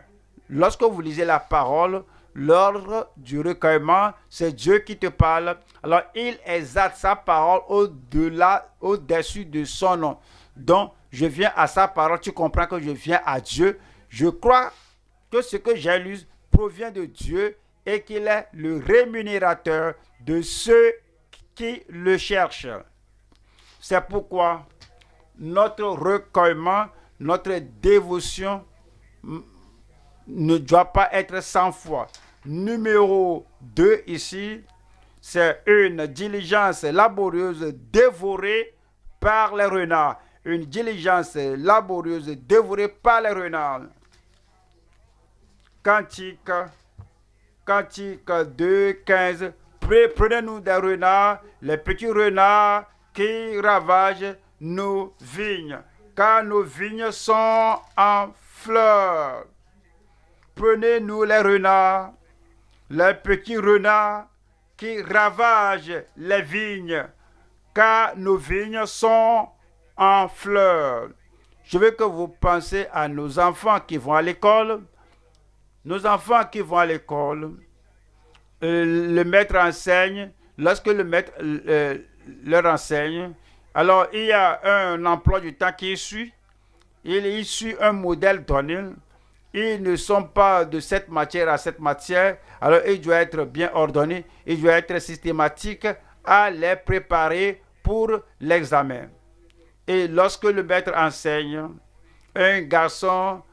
lorsque vous lisez la parole, l'ordre du recueillement, c'est Dieu qui te parle. Alors, il exalte sa parole au-delà, au-dessus de son nom. Donc, je viens à sa parole, tu comprends que je viens à Dieu. Je crois que ce que j'ai lu provient de Dieu et qu'il est le rémunérateur de ceux qui le cherchent. C'est pourquoi notre recueillement, notre dévotion ne doit pas être sans foi. Numéro 2 ici, c'est une diligence laborieuse dévorée par les renards. Une diligence laborieuse dévorée par les renards. Cantique 2, 15. Prenez-nous des renards, les petits renards qui ravagent nos vignes, car nos vignes sont en fleurs. Prenez-nous les renards, les petits renards qui ravagent les vignes, car nos vignes sont en fleurs. Je veux que vous pensiez à nos enfants qui vont à l'école. Nos enfants qui vont à l'école, le maître enseigne. Lorsque le maître leur enseigne, alors il y a un emploi du temps qui suit. Il suit un modèle donné. Ils ne sont pas de cette matière à cette matière. Alors il doit être bien ordonné. Il doit être systématique à les préparer pour l'examen. Et lorsque le maître enseigne, un garçon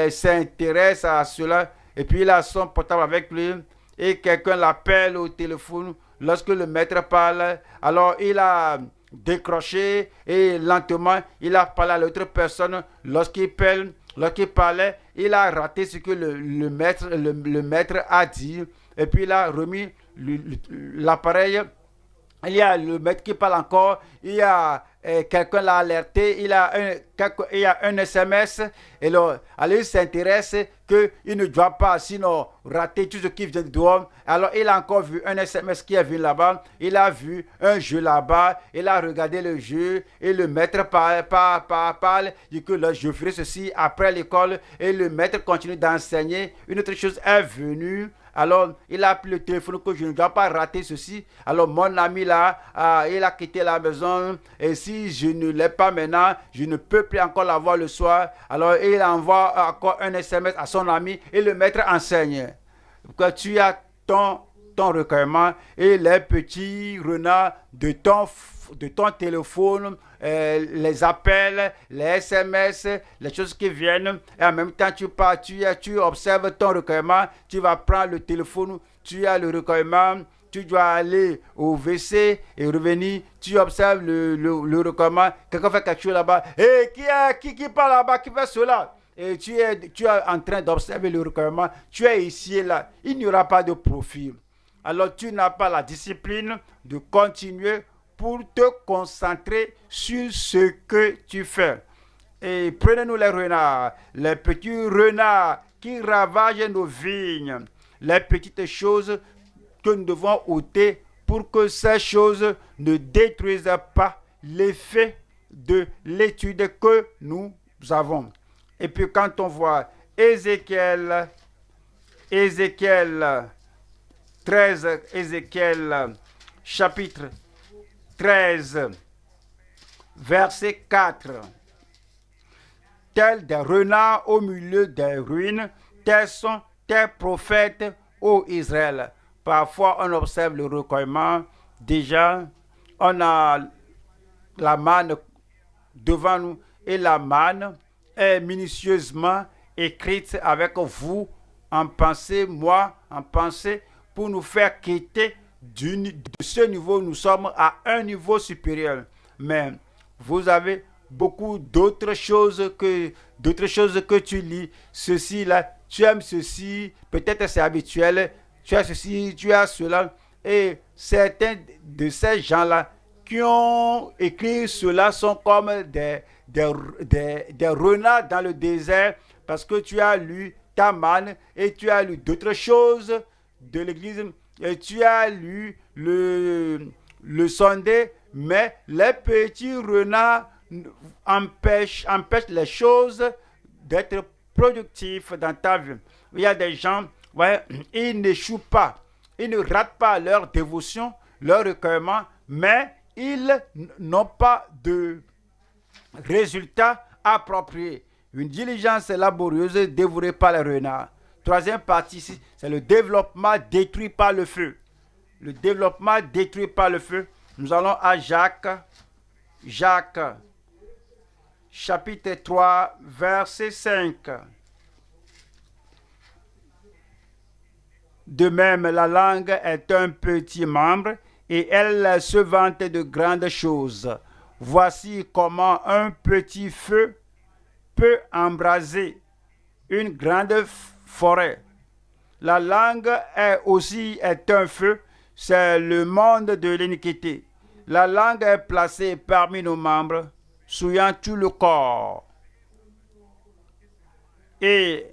s'intéresse à cela et puis il a son portable avec lui et quelqu'un l'appelle au téléphone. Lorsque le maître parle, alors il a décroché et lentement il a parlé à l'autre personne. Lorsqu'il parlait, il a raté ce que le maître a dit et puis il a remis l'appareil. Il y a le maître qui parle encore, il y a quelqu'un l'a alerté, il y a un SMS, et alors il s'intéresse qu'il ne doit pas sinon rater tout ce qui vient de dehors. Alors il a encore vu un SMS qui est venu là-bas, il a vu un jeu là-bas, il a regardé le jeu, et le maître parle, dit que là, je ferai ceci après l'école, et le maître continue d'enseigner. Une autre chose est venue. Alors, il a pris le téléphone que je ne dois pas rater ceci. Alors, mon ami là, il a quitté la maison. Et si je ne l'ai pas maintenant, je ne peux plus encore l'avoir le soir. Alors, il envoie encore un SMS à son ami et le maître enseigne. Que tu as ton recueillement et les petits renards de ton téléphone, les appels, les SMS, les choses qui viennent, et en même temps tu observes ton recueillement, tu vas prendre le téléphone, tu as le recueillement, tu dois aller au WC et revenir, tu observes le recueillement, quelqu'un fait quelque chose là-bas, et qui parle là-bas, qui fait cela? Et tu es en train d'observer le recueillement, tu es ici et là, il n'y aura pas de profit. Alors tu n'as pas la discipline de continuer pour te concentrer sur ce que tu fais. Et prenez-nous les renards, les petits renards qui ravagent nos vignes, les petites choses que nous devons ôter pour que ces choses ne détruisent pas l'effet de l'étude que nous avons. Et puis quand on voit Ézéchiel 13, Ézéchiel chapitre 13, verset 4. Tels des renards au milieu des ruines, tels sont tes prophètes, ô Israël. Parfois, on observe le recueillement. Déjà, on a la manne devant nous et la manne est minutieusement écrite avec vous en pensée, moi en pensée, pour nous faire quitter de ce niveau. Nous sommes à un niveau supérieur. Mais vous avez beaucoup d'autres choses que tu lis. Ceci là, tu aimes ceci, peut-être c'est habituel, tu as ceci, tu as cela. Et certains de ces gens-là qui ont écrit cela sont comme des renards dans le désert, parce que tu as lu ta manne et tu as lu d'autres choses de l'église et tu as lu le sondé, mais les petits renards empêchent les choses d'être productives dans ta vie. il y a des gens, ouais, ils n'échouent pas, ils ne ratent pas leur dévotion, leur recueillement, mais ils n'ont pas de résultats appropriés. Une diligence laborieuse dévorée par les renards. Troisième partie, c'est le développement détruit par le feu. Le développement détruit par le feu. Nous allons à Jacques, chapitre 3, verset 5. De même, la langue est un petit membre et elle se vante de grandes choses. Voici comment un petit feu peut embraser une grande forêt. La langue est un feu, c'est le monde de l'iniquité. La langue est placée parmi nos membres, souillant tout le corps. Et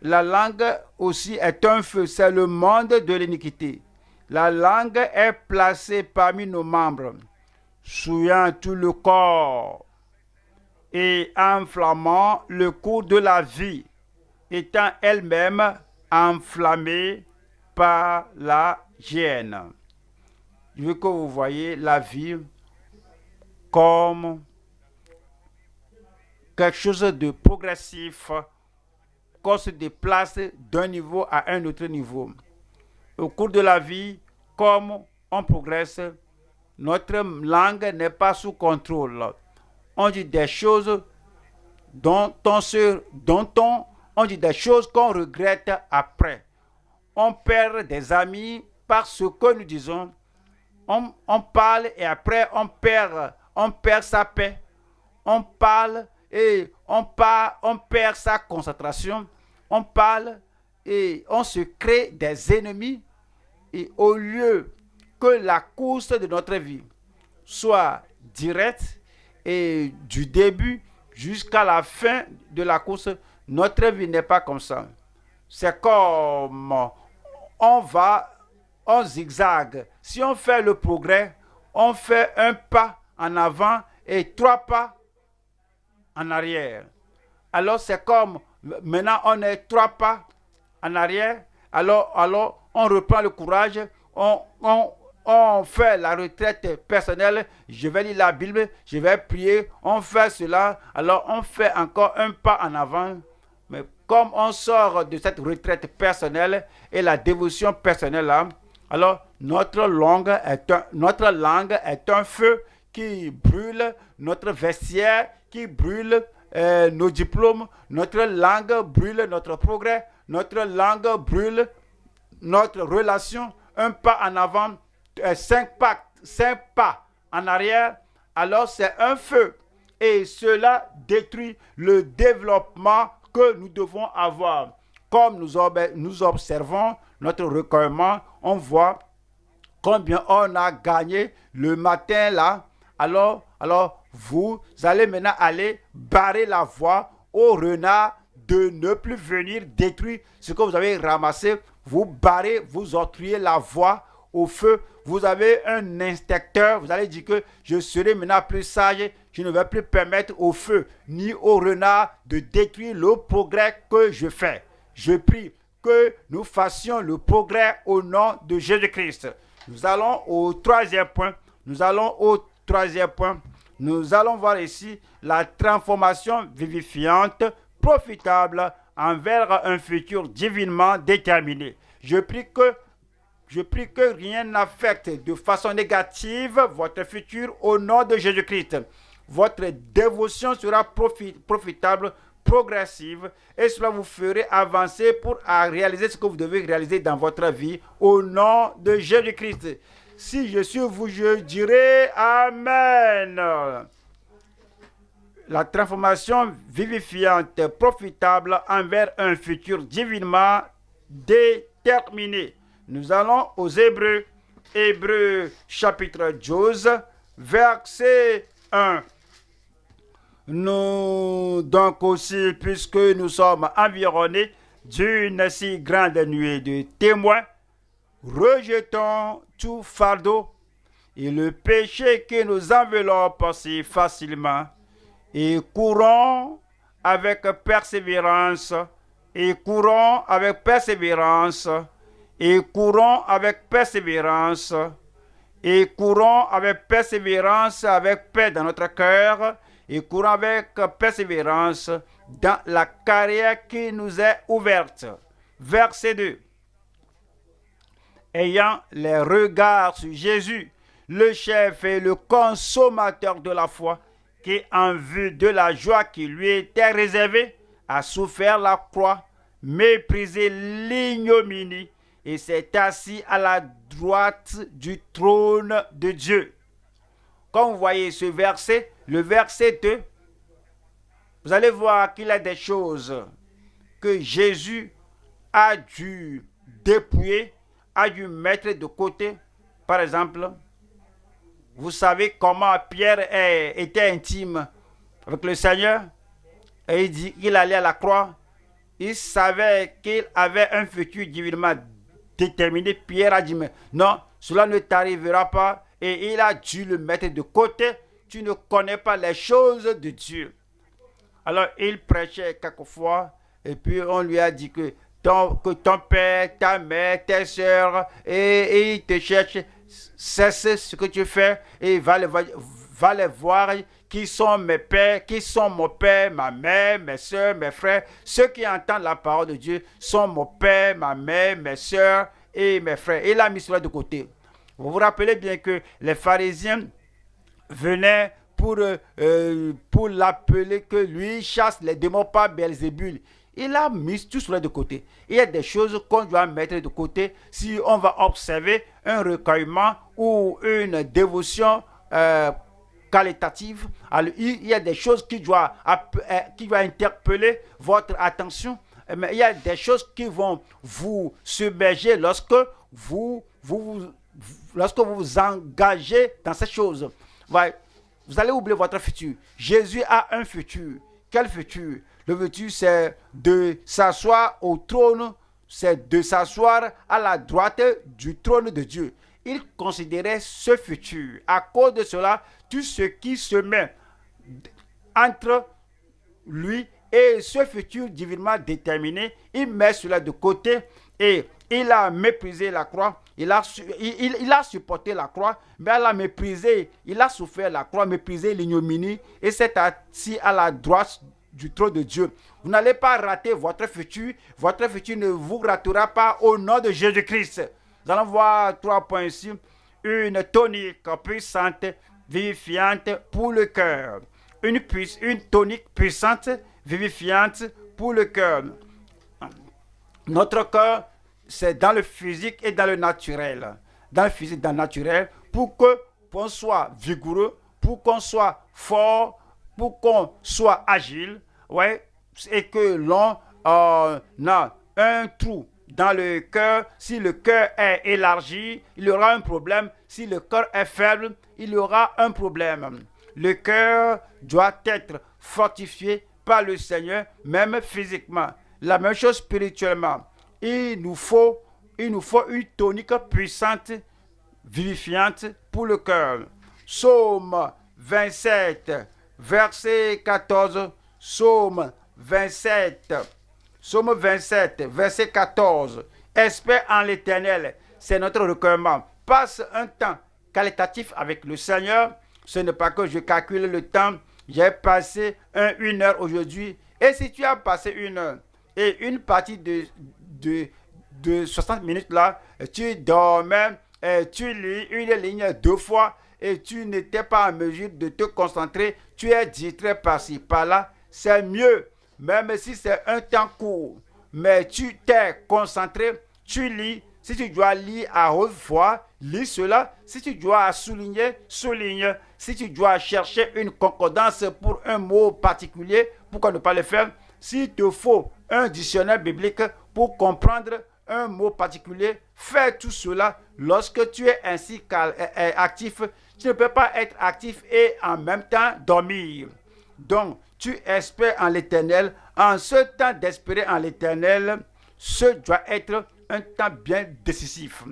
la langue aussi est un feu, c'est le monde de l'iniquité. La langue est placée parmi nos membres, souillant tout le corps et enflammant le cours de la vie, étant elle-même enflammée par la géhenne. Je veux que vous voyez la vie comme quelque chose de progressif, qu'on se déplace d'un niveau à un autre niveau. Au cours de la vie, comme on progresse, notre langue n'est pas sous contrôle. On dit des choses on dit des choses qu'on regrette après. On perd des amis parce que nous disons. On parle et après on perd sa paix. On parle et on perd sa concentration. On parle et on se crée des ennemis. Et au lieu que la course de notre vie soit directe et du début jusqu'à la fin de la course, notre vie n'est pas comme ça. C'est comme on zigzague. Si on fait le progrès, on fait un pas en avant et 3 pas en arrière. Alors c'est comme maintenant on est 3 pas en arrière. Alors on reprend le courage. On fait la retraite personnelle, je vais lire la Bible, je vais prier, on fait cela, alors on fait encore un pas en avant. Mais comme on sort de cette retraite personnelle et la dévotion personnelle là, alors notre langue est un feu qui brûle notre vestiaire, qui brûle nos diplômes, notre langue brûle notre progrès, notre langue brûle notre relation, un pas en avant, 5 pas en arrière, alors c'est un feu. Et cela détruit le développement que nous devons avoir. Comme nous observons notre recueillement, on voit combien on a gagné le matin là. Alors vous allez maintenant aller barrer la voie aux renards de ne plus venir détruire ce que vous avez ramassé. Vous barrez, vous octroyez la voie au feu. Vous avez un instincteur, vous allez dire que je serai maintenant plus sage, je ne vais plus permettre au feu ni au renard de détruire le progrès que je fais. Je prie que nous fassions le progrès au nom de Jésus-Christ. Nous allons au troisième point. Nous allons voir ici la transformation vivifiante, profitable envers un futur divinement déterminé. Je prie que rien n'affecte de façon négative votre futur au nom de Jésus-Christ. Votre dévotion sera profitable, progressive, et cela vous fera avancer pour réaliser ce que vous devez réaliser dans votre vie au nom de Jésus-Christ. Si je suis vous, je dirai Amen. La transformation vivifiante, profitable envers un futur divinement déterminé. Nous allons aux Hébreux, chapitre 12, verset 1. Nous donc aussi, puisque nous sommes environnés d'une si grande nuée de témoins, rejetons tout fardeau et le péché qui nous enveloppe si facilement, et courons avec persévérance et courons avec persévérance, et courons avec persévérance, et courons avec persévérance, avec paix dans notre cœur, et courons avec persévérance dans la carrière qui nous est ouverte. Verset 2. Ayant les regards sur Jésus, le chef et le consommateur de la foi, qui, en vue de la joie qui lui était réservée, a souffert la croix, méprisé l'ignominie, et s'est assis à la droite du trône de Dieu. Quand vous voyez ce verset, le verset 2, vous allez voir qu'il y a des choses que Jésus a dû dépouiller, a dû mettre de côté. Par exemple, vous savez comment Pierre était intime avec le Seigneur. Et il dit qu'il allait à la croix. Il savait qu'il avait un futur divinement déterminé. Pierre a dit, mais non, cela ne t'arrivera pas. Et il a dû le mettre de côté. Tu ne connais pas les choses de Dieu. Alors il prêchait quelquefois. Et puis on lui a dit que ton père, ta mère, tes soeurs, et ils te cherchent. Cesse ce que tu fais et va les voir qui sont mes pères, qui sont mon père, ma mère, mes soeurs, mes frères. Ceux qui entendent la parole de Dieu sont mon père, ma mère, mes soeurs et mes frères. Il a mis cela de côté. Vous vous rappelez bien que les pharisiens venaient pour l'appeler que lui chasse les démons par Belzébul. Il a mis tout cela de côté. Il y a des choses qu'on doit mettre de côté si on va observer un recueillement ou une dévotion qualitative. Alors, il y a des choses qui doivent interpeller votre attention. Mais il y a des choses qui vont vous submerger lorsque vous vous engagez dans ces choses. Vous allez oublier votre futur. Jésus a un futur. Quel futur? Le futur, c'est de s'asseoir au trône, c'est de s'asseoir à la droite du trône de Dieu. Il considérait ce futur. À cause de cela, tout ce qui se met entre lui et ce futur divinement déterminé, il met cela de côté et il a méprisé la croix. Il a supporté la croix, mais il a méprisé, il a souffert la croix, méprisé l'ignominie et s'est assis à la droite du trône de Dieu. Vous n'allez pas rater votre futur ne vous ratera pas au nom de Jésus-Christ. Nous allons voir 3 points ici. Une tonique puissante, vivifiante pour le cœur. Une tonique puissante, vivifiante pour le cœur. Notre cœur, c'est dans le physique et dans le naturel. Dans le physique et dans le naturel, pour qu'on soit vigoureux, pour qu'on soit fort, pour qu'on soit agile, ouais, et que l'on a un trou dans le cœur. Si le cœur est élargi, il y aura un problème. Si le cœur est faible, il y aura un problème. Le cœur doit être fortifié par le Seigneur, même physiquement. La même chose spirituellement. Il nous faut une tonique puissante, vivifiante pour le cœur. Psaume 27, verset 14. Psaume 27, verset 14. Espère en l'Éternel, c'est notre recueillement. Passe un temps qualitatif avec le Seigneur. Ce n'est pas que je calcule le temps. J'ai passé 1 heure aujourd'hui. Et si tu as passé 1 heure et une partie de 60 minutes là, tu dormais, tu lis une ligne 2 fois et tu n'étais pas en mesure de te concentrer, tu es distrait par-ci, par-là, c'est mieux, même si c'est un temps court, mais tu t'es concentré, tu lis. Si tu dois lire à haute voix, lis cela. Si tu dois souligner, souligne. Si tu dois chercher une concordance pour un mot particulier, pourquoi ne pas le faire? S'il te faut un dictionnaire biblique pour comprendre un mot particulier, fais tout cela. Lorsque tu es ainsi actif, tu ne peux pas être actif et en même temps dormir. Donc, tu espères en l'Éternel. En ce temps d'espérer en l'Éternel, ce doit être un temps bien décisif.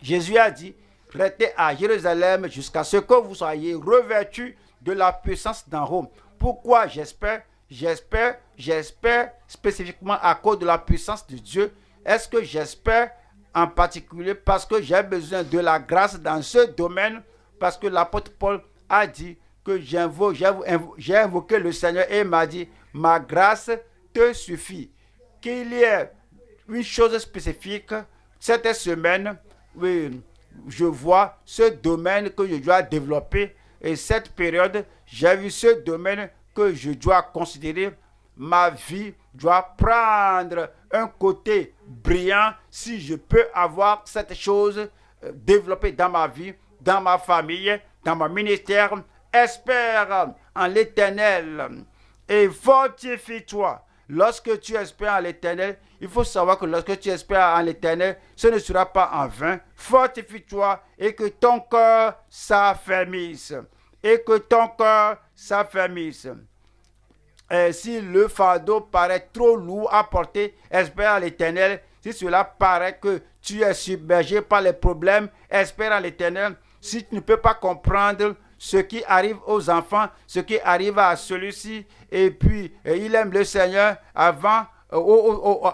Jésus a dit, restez à Jérusalem jusqu'à ce que vous soyez revêtus de la puissance d'en haut. Pourquoi j'espère? J'espère j'espère spécifiquement à cause de la puissance de Dieu? Est-ce que j'espère en particulier parce que j'ai besoin de la grâce dans ce domaine? Parce que l'apôtre Paul a dit que j'ai invoqué le Seigneur et il m'a dit, ma grâce te suffit. Qu'il y ait une chose spécifique cette semaine, oui, je vois ce domaine que je dois développer et cette période, j'ai vu ce domaine que je dois considérer. Ma vie doit prendre un côté brillant si je peux avoir cette chose développée dans ma vie, dans ma famille, dans mon ministère. Espère en l'Éternel et fortifie-toi. Lorsque tu espères en l'Éternel, il faut savoir que lorsque tu espères en l'Éternel, ce ne sera pas en vain. Fortifie-toi et que ton cœur s'affermisse. Et que ton cœur s'affermisse. Et si le fardeau paraît trop lourd à porter, espère en l'Éternel. Si cela paraît que tu es submergé par les problèmes, espère en l'Éternel. Si tu ne peux pas comprendre ce qui arrive aux enfants, ce qui arrive à celui-ci, et puis il aime le Seigneur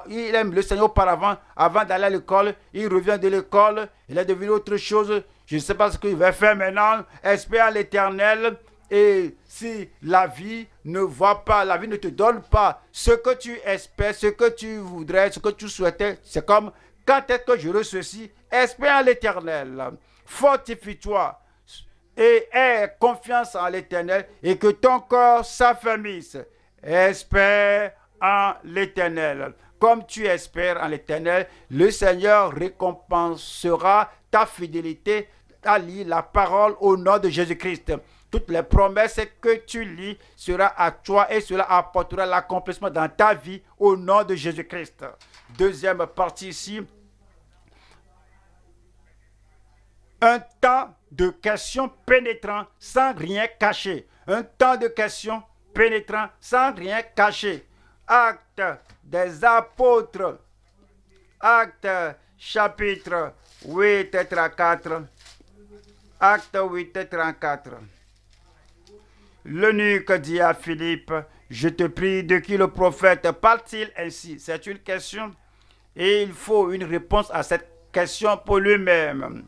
il aime le Seigneur auparavant, avant d'aller à l'école, il revient de l'école, il est devenu autre chose, je ne sais pas ce qu'il va faire maintenant, espère l'Éternel, et si la vie ne voit pas, la vie ne te donne pas ce que tu espères, ce que tu voudrais, ce que tu souhaitais, c'est comme, quand est-ce que j'aurai ceci? Espère l'Éternel, fortifie-toi, et aie confiance en l'Éternel et que ton corps s'affermisse. Espère en l'Éternel. Comme tu espères en l'Éternel, le Seigneur récompensera ta fidélité à lire la parole au nom de Jésus-Christ. Toutes les promesses que tu lis seront à toi et cela apportera l'accomplissement dans ta vie au nom de Jésus-Christ. Deuxième partie ici. Un temps de questions pénétrant sans rien cacher. Un temps de questions pénétrant sans rien cacher. Actes des apôtres. Actes chapitre 8 et 34. Acte 8 et 34. L'eunuque dit à Philippe, je te prie, de qui le prophète parle-t-il ainsi? C'est une question et il faut une réponse à cette question pour lui-même.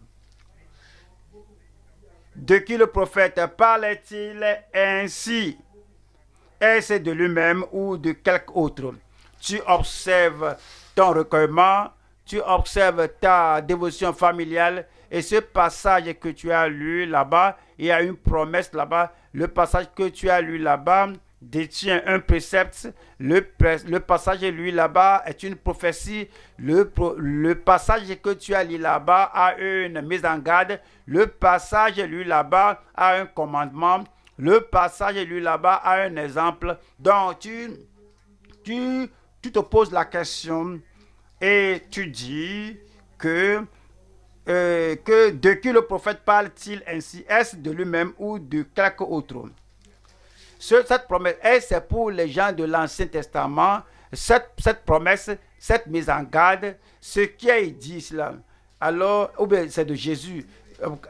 De qui le prophète parlait-il ainsi? Est-ce de lui-même ou de quelque autre? Tu observes ton recueillement, tu observes ta dévotion familiale et ce passage que tu as lu là-bas, il y a une promesse là-bas. Le passage que tu as lu là-bas détient un précepte. Le passage lu là-bas est une prophétie. Le passage que tu as lu là-bas a une mise en garde. Le passage lu là-bas a un commandement. Le passage lu là-bas a un exemple. Donc, tu te poses la question et tu dis que de qui le prophète parle-t-il ainsi? Est-ce de lui-même ou de quelque autre? Cette promesse, c'est pour les gens de l'Ancien Testament. Cette promesse, cette mise en garde, ce qui est dit cela. Alors, ou bien c'est de Jésus.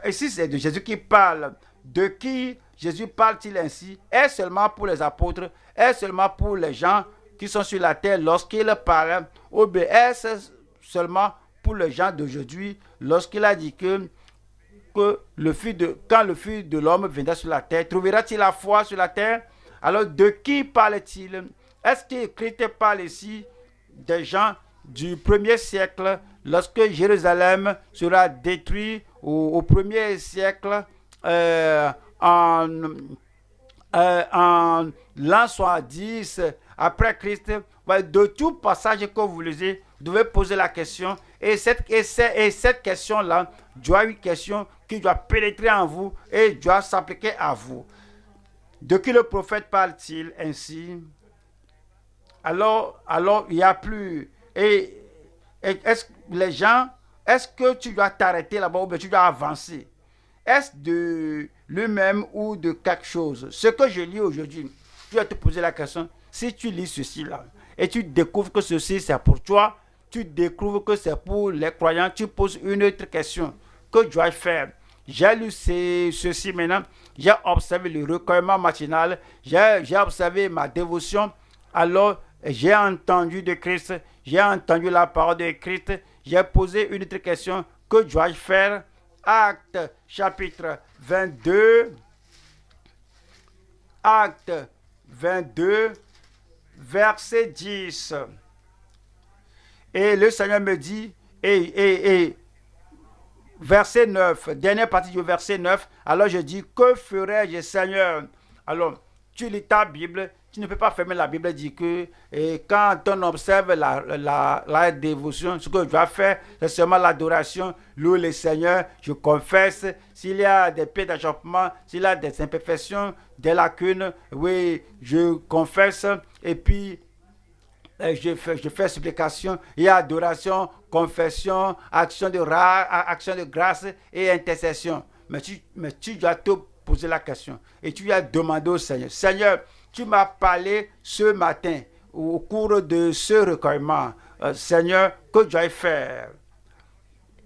Ici, c'est de Jésus qui parle. De qui Jésus parle-t-il ainsi? Est-ce seulement pour les apôtres? Est-ce seulement pour les gens qui sont sur la terre lorsqu'il parle? Ou bien est-ce seulement pour les gens d'aujourd'hui lorsqu'il a dit que quand le Fils de l'homme viendra sur la terre, trouvera-t-il la foi sur la terre? Alors, de qui parle-t-il? Est-ce qu'il parle ici des gens du 1er siècle, lorsque Jérusalem sera détruit au 1er siècle, en l'an 70 après Christ? De tout passage que vous lisez, vous devez poser la question. Et cette question-là doit être une question qui doit pénétrer en vous et doit s'appliquer à vous. De qui le prophète parle-t-il ainsi? Alors, il n'y a plus. Et est-ce les gens, est-ce que tu dois t'arrêter là-bas ou bien tu dois avancer? Est-ce de lui-même ou de quelque chose? Ce que je lis aujourd'hui, tu vas te poser la question. Si tu lis ceci-là et tu découvres que ceci c'est pour toi, tu découvres que c'est pour les croyants, tu poses une autre question. Que dois-je faire? J'ai lu ceci maintenant, j'ai observé le recueillement matinal, j'ai observé ma dévotion Alors, j'ai entendu de Christ, j'ai entendu la parole de Christ, j'ai posé une autre question, que dois-je faire? Acte chapitre 22, Acte 22, verset 10. Et le Seigneur me dit, et verset 9, dernière partie du verset 9, alors je dis, que ferai-je, Seigneur? Alors, tu lis ta Bible, tu ne peux pas fermer la Bible et dire que quand on observe la dévotion, ce que je dois faire, c'est seulement l'adoration, louer le Seigneur, je confesse, s'il y a des pieds d'achoppement, s'il y a des imperfections, des lacunes, oui, je confesse, et puis je fais supplication et adoration, confession, action de grâce et intercession. Mais tu dois te poser la question et tu dois demander au Seigneur, Seigneur, tu m'as parlé ce matin au cours de ce recueillement. Seigneur, que dois-je faire?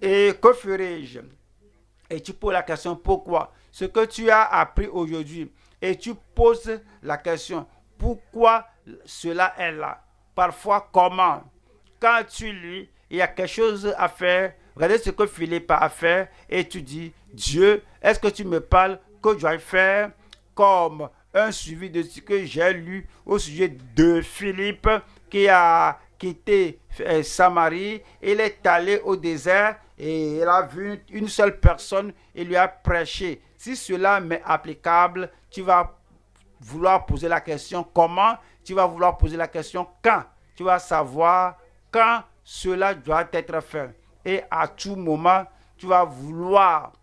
Et que ferai-je? Et tu poses la question, pourquoi? Ce que tu as appris aujourd'hui. Et tu poses la question, pourquoi cela est là? Parfois, comment? Quand tu lis, il y a quelque chose à faire. Regardez ce que Philippe a fait et tu dis, Dieu, est-ce que tu me parles? Que je dois faire comme un suivi de ce que j'ai lu au sujet de Philippe qui a quitté Samarie. Il est allé au désert et il a vu une seule personne et lui a prêché. Si cela m'est applicable, tu vas vouloir poser la question comment, tu vas vouloir poser la question quand. Tu vas savoir quand cela doit être fait. Et à tout moment, tu vas vouloir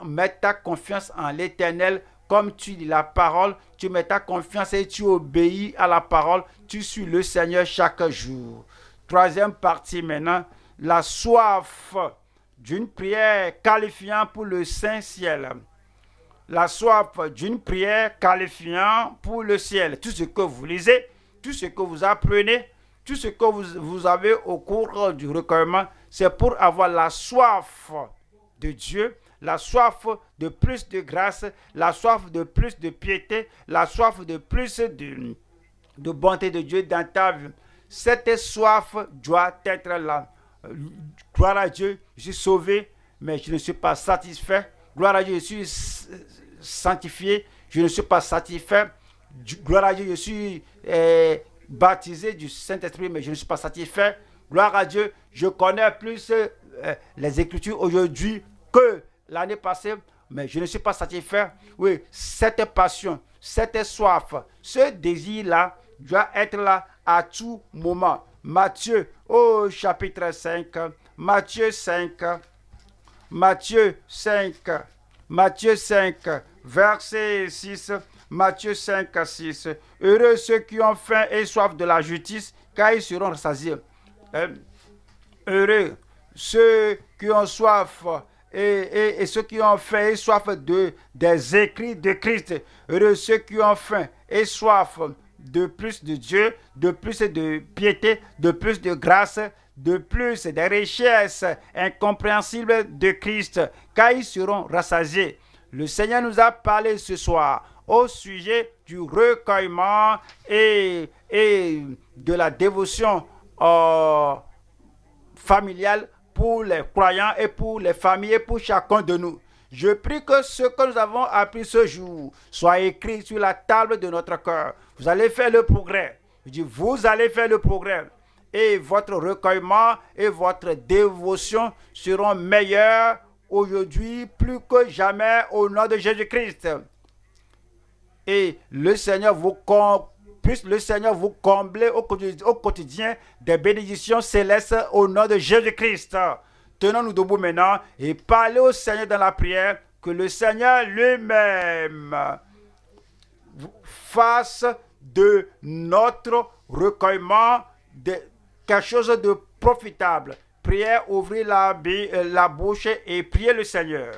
mettre ta confiance en l'Éternel. Comme tu lis la parole, tu mets ta confiance et tu obéis à la parole. Tu suis le Seigneur chaque jour. Troisième partie maintenant, la soif d'une prière qualifiant pour le Saint Ciel. La soif d'une prière qualifiant pour le ciel. Tout ce que vous lisez, tout ce que vous apprenez, tout ce que vous avez au cours du recueillement, c'est pour avoir la soif de Dieu, la soif de plus de grâce, la soif de plus de piété, la soif de plus de bonté de Dieu dans ta vie. Cette soif doit être là. Gloire à Dieu, je suis sauvé, mais je ne suis pas satisfait. Gloire à Dieu, je suis sanctifié, je ne suis pas satisfait. Gloire à Dieu, je suis baptisé du Saint-Esprit, mais je ne suis pas satisfait. Gloire à Dieu, je connais plus les Écritures aujourd'hui que l'année passée, mais je ne suis pas satisfait. Oui, cette passion, cette soif, ce désir-là doit être là à tout moment. Matthieu, au chapitre 5, Matthieu 5, Matthieu 5, Matthieu 5, verset 6, Matthieu 5, 6. Heureux ceux qui ont faim et soif de la justice, car ils seront rassasiés. Heureux ceux qui ont soif et ceux qui ont faim et soif des écrits de Christ. Heureux ceux qui ont faim et soif de plus de Dieu, de plus de piété, de plus de grâce, de plus des richesses incompréhensibles de Christ, car ils seront rassasiés. Le Seigneur nous a parlé ce soir au sujet du recueillement et de la dévotion familiale pour les croyants et pour les familles et pour chacun de nous. Je prie que ce que nous avons appris ce jour soit écrit sur la table de notre cœur. Vous allez faire le progrès. Je dis, vous allez faire le progrès. Et votre recueillement et votre dévotion seront meilleurs aujourd'hui plus que jamais au nom de Jésus-Christ. Et le Seigneur puisse le Seigneur vous combler au quotidien des bénédictions célestes au nom de Jésus-Christ. Tenons-nous debout maintenant et parlez au Seigneur dans la prière, que le Seigneur lui-même fasse de notre recueillement quelque chose de profitable. Prière, ouvrez la bouche et priez le Seigneur.